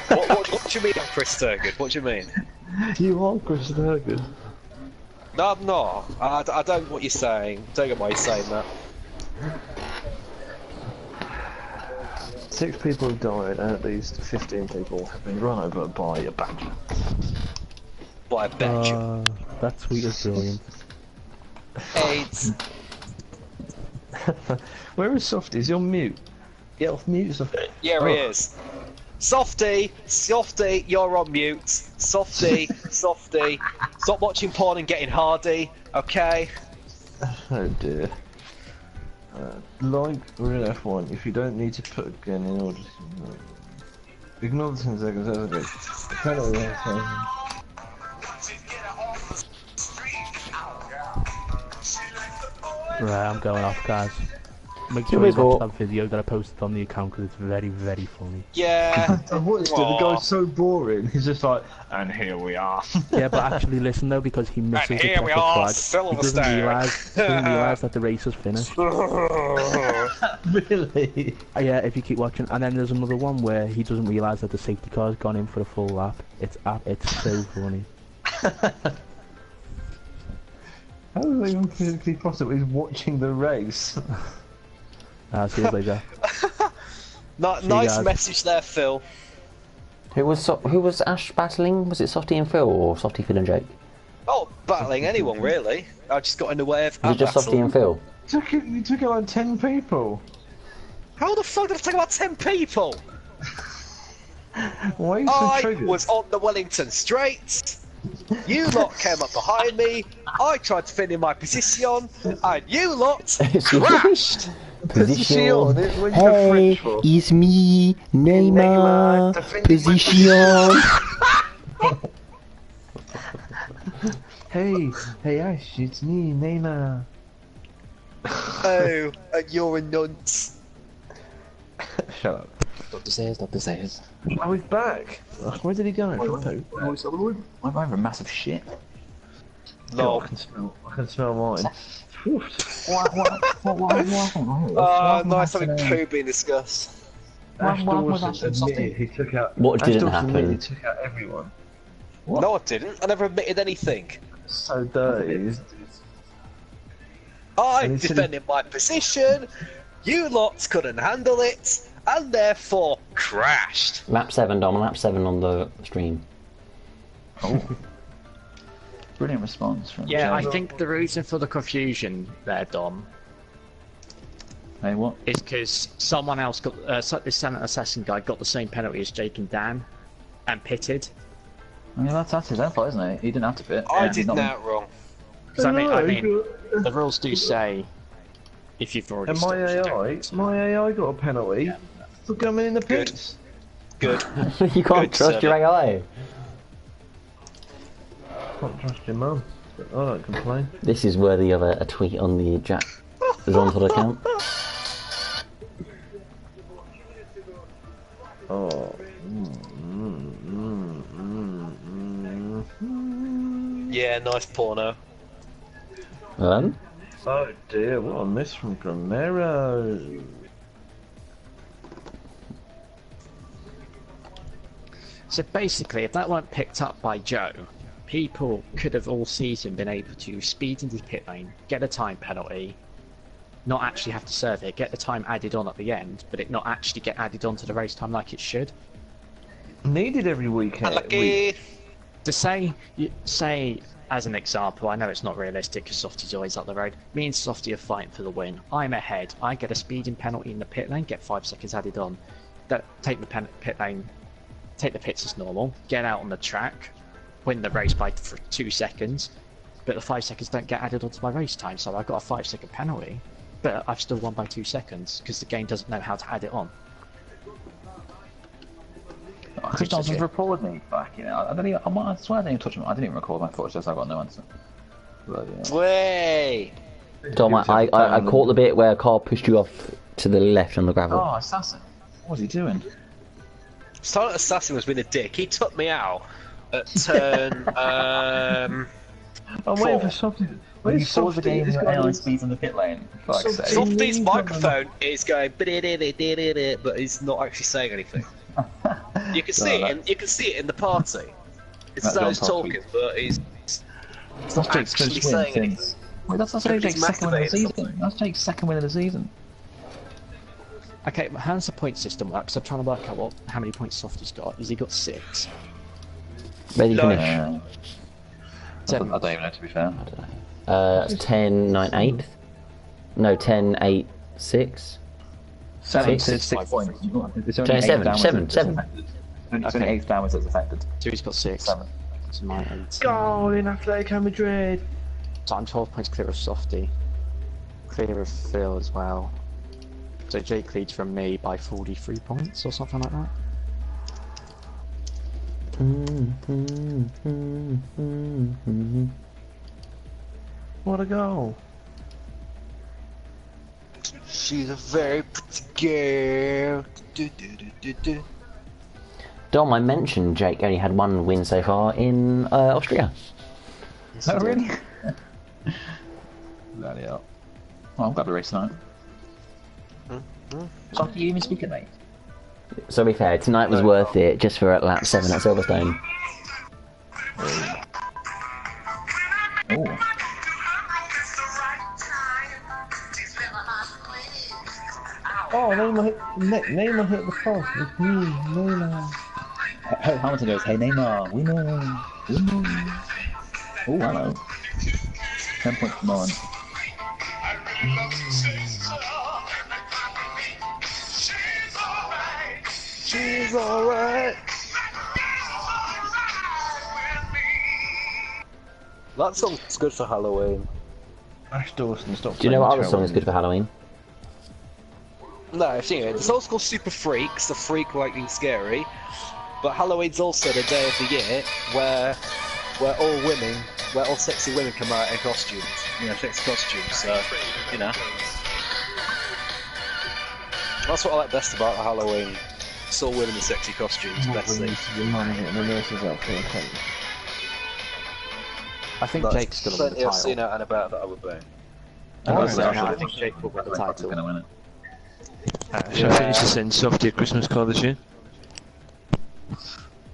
What do you mean, Chris Thurgood? What do you mean? You are Chris Thurgood. No, I'm not. I don't know what you're saying. Don't get why you're saying that. 6 people have died, and at least 15 people have been run over by a badger. By a badger. That tweet is brilliant. AIDS. Where is Softy? Is he on mute? Get off mute, Softy. Yeah, he is. Softy, you're on mute. Softy, stop watching porn and getting hardy, okay? Oh dear. Like we're in F1, if you don't need to put a gun in order to... Ignore the 10 seconds, that's okay. Right, I'm going off, guys. Make sure you watch that video that I posted on the account because it's very, very funny. Yeah. I watched it, the guy's so boring, he's just like, and here we are. Yeah, but actually listen though, because he misses the checkered flag. He doesn't realise that the race is finished. Really? Yeah, if you keep watching. And then there's another one where he doesn't realise that the safety car's gone in for a full lap. It's so funny. How is that even physically possible? He's watching the race. See you later. Nice message there, Phil. Who was Ash battling? Was it Softy and Phil or Softy, Phil and Jake? Oh, battling anyone really. I just got in the way of. Was it just Softy and Phil? You took out 10 people. How the fuck did I take about 10 people? Why are you so triggered? I was on the Wellington Straight. You lot came up behind me. I tried to fit in my position, and you lot crashed. Position. Hey, it's me, Neymar. Position. Hey Ash, it's me, Neymar. Oh, and you're a nonce. Shut up. Stop the stairs. Oh, he's back. Where did he go? I'm over a massive shit. No. I can smell mine. What Nice having poo being discussed. Ash Dawson admitted he took out... What didn't happen? He took out everyone. What? No, I didn't. I never admitted anything. So dirty. I defended my position. You lots couldn't handle it, and therefore crashed. Lap 7, Dom. Lap 7 on the stream. Oh. Brilliant response from Yeah, I Jay. think the reason for the confusion there, Dom, Hey, what? is because someone else got this Senate Assassin guy got the same penalty as Jake and Dan, and pitted. I mean, that's his own fault, isn't it? He didn't have to pit. I Yeah, did not- that wrong. Because I mean, the rules do say if you've already. And stopped, my AI got a penalty for coming in the pits. Good. You can't Good trust your AI. Can't trust your mum. But I don't complain. This is worthy of a tweet on the Jack Zonford account. Oh. Yeah, nice porno. Oh dear, what a miss from Granero. So basically, if that weren't picked up by Joe, people could have all season been able to speed into the pit lane, get a time penalty, not actually have to serve it, get the time added on at the end, but it not actually get added on to the race time like it should. Needed every weekend. Unlucky. To say as an example, I know it's not realistic because Softy's always up the road. Me and Softy are fighting for the win. I'm ahead. I get a speeding penalty in the pit lane, get 5 seconds added on. Take the pit lane, take the pits as normal, get out on the track, win the race by 2 seconds, but the 5 seconds don't get added onto my race time, so I've got a 5-second penalty, but I've still won by 2 seconds because the game doesn't know how to add it on. Chris Johnson's reported me back, you know. I swear I didn't even touch him. I didn't even record my thoughts, just I got no answer. But, yeah. Way. Dom, I caught the bit where a car pushed you off to the left on the gravel. Oh, Assassin. What was he doing? Silent Assassin was being a dick. He took me out at turn. I'm waiting for something. When you pause the game, your AI speeds in the pit lane. Softy's microphone is going, but he's not actually saying anything. You can see it. You can see it in the party. It's as though he's talking, but he's not actually saying anything. Wait, that's Jake's second win of the season. That's Jake's second win of the season. Okay, how does the point system work? So I'm trying to work out how many points Softy's got. Has he got 6? Where did you finish? I don't even know, to be fair. 10, 9, 8. No, 10, 8, 6. 7, Six. 6 points. It's only 7, 8 7, 7. It's only 8 downwards that's affected. So he's got 6. 7. So my 8. Goal in Atletico Madrid. So I'm 12 points clear of Softy. Clear of Phil as well. So Jake leads from me by 43 points or something like that. What a goal. She's a very pretty girl. Dom, I mentioned Jake only had 1 win so far in Austria. Oh, really? Bloody hell. Well, I'm glad to race tonight. So, can you even speak it, mate? So to be fair, tonight was worth it just for lap 7 at Silverstone. Oh. Oh, Neymar hit the post. It's me, Neymar. Hamilton goes, hey Neymar, we know. Oh, hello. 10 points for Moran. She's alright. That song's good for Halloween. Ash Dawson, stop. Do you know what other song is good for Halloween? No, I've seen it. The song's called Super Freaks, the freak like being scary. But Halloween's also the day of the year where all sexy women come out in costumes. You know, sexy costumes, so, you know. That's what I like best about Halloween. It's all women in sexy costumes, best thing. I think Jake's gonna win the I've seen title. out and about that I would be. I think Jake will win the title. Gonna win it. Shall I finish the send Softy a Christmas card this year?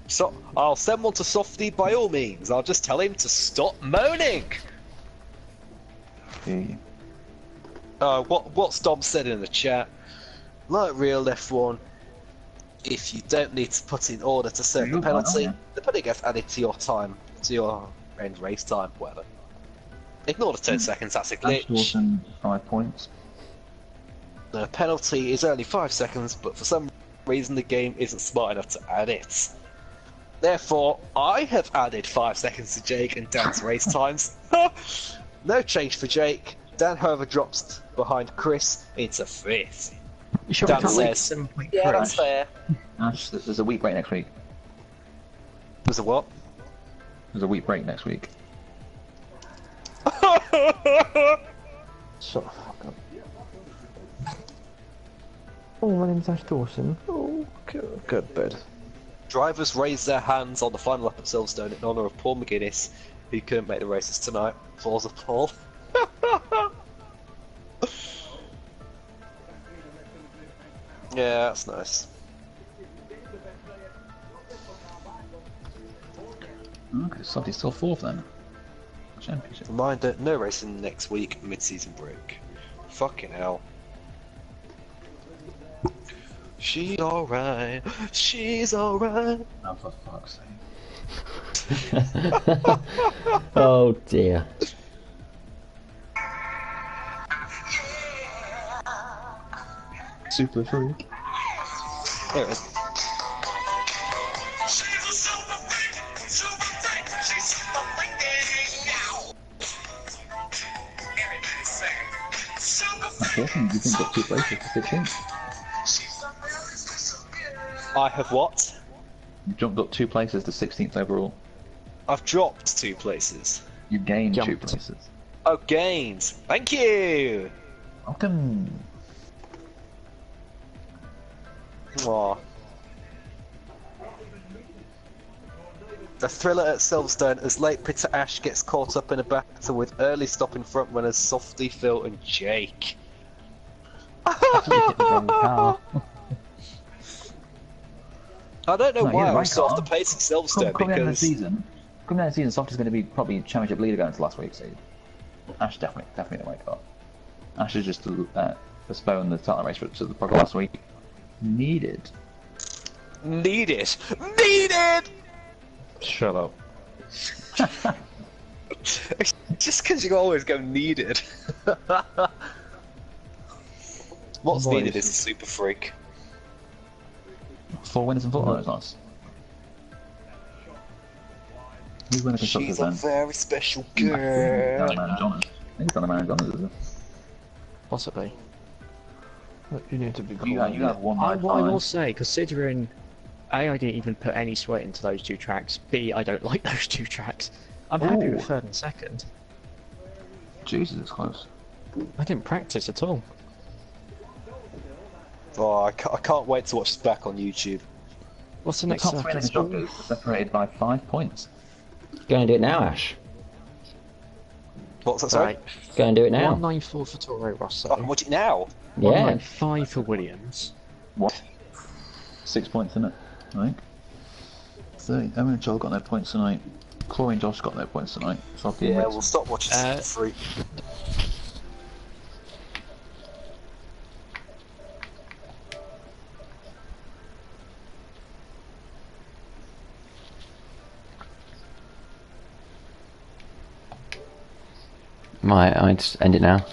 So I'll send one to Softy by all means. I'll just tell him to stop moaning. What's Dom said in the chat? Like real F1, if you don't need to put in order to serve the penalty, the penalty gets added to your time, to your end race time, whatever. Ignore the 10 seconds, that's a glitch. Dawson, 5 points. The penalty is only 5 seconds, but for some reason the game isn't smart enough to add it. Therefore, I have added 5 seconds to Jake and Dan's race times. No change for Jake. Dan, however, drops behind Chris into 5th. You sure Dan we can't says, leave yeah, that's fair. Ash, there's a week break next week. There's a what? There's a week break next week. Shut the fuck up. Oh, my name's Ash Dawson. Oh, go to bed. Drivers raised their hands on the final lap of Silverstone in honour of Paul McGuinness, who couldn't make the races tonight. Applause of Paul. Yeah, that's nice. Okay, Softy's still 4th then. Championship. Reminder, no racing next week, mid-season break. Fucking hell. She's alright, she's alright. Oh, for fuck's sake. Oh dear. Super freak. There it is. Unfortunately, you think got 2 places to 16th. I have what? You jumped up 2 places to 16th overall. I've dropped 2 places. You gained 2 Jumped. places. Oh, gains! Thank you! Welcome. Aww. The thriller at Silverstone as late Peter Ash gets caught up in a battle with early stopping front runners Softy, Phil and Jake. Car. I don't know No, why yeah, I right was so off car. the pace at Silverstone Coming out of the because season, Softy's going to be probably championship leader going into last week. So Ash definitely the right car. Ash has just postponed the title race to the probably last week. Needed. Shut up. just because you always go needed. What's Boys. needed is a super freak. 4 winners in football, that's nice. Who's winning constructors She's a then? very special I think girl. I think it's on the man John's, is it? Possibly. Look, you need to be cool. You have one What I will five. say, considering A, I didn't even put any sweat into those 2 tracks, B, I don't like those 2 tracks. I'm happy Ooh. with 3rd and 2nd. Jesus, it's close. I didn't practice at all. Oh, I can't wait to watch this back on YouTube. What's the The next top 3 circuit? constructors are separated by 5 points. Go and do it now, Ash. What's that, sorry? Right, Go and do it now. 194 for Toro Rosso, I can watch it now. Yeah. 195 for Williams. What? 6 points in it, I think. 30. Owen and Joel got no points tonight. Corey and Josh got no points tonight. So I'll Yeah, we'll stop watching Super Freak. Right, I'd end it now.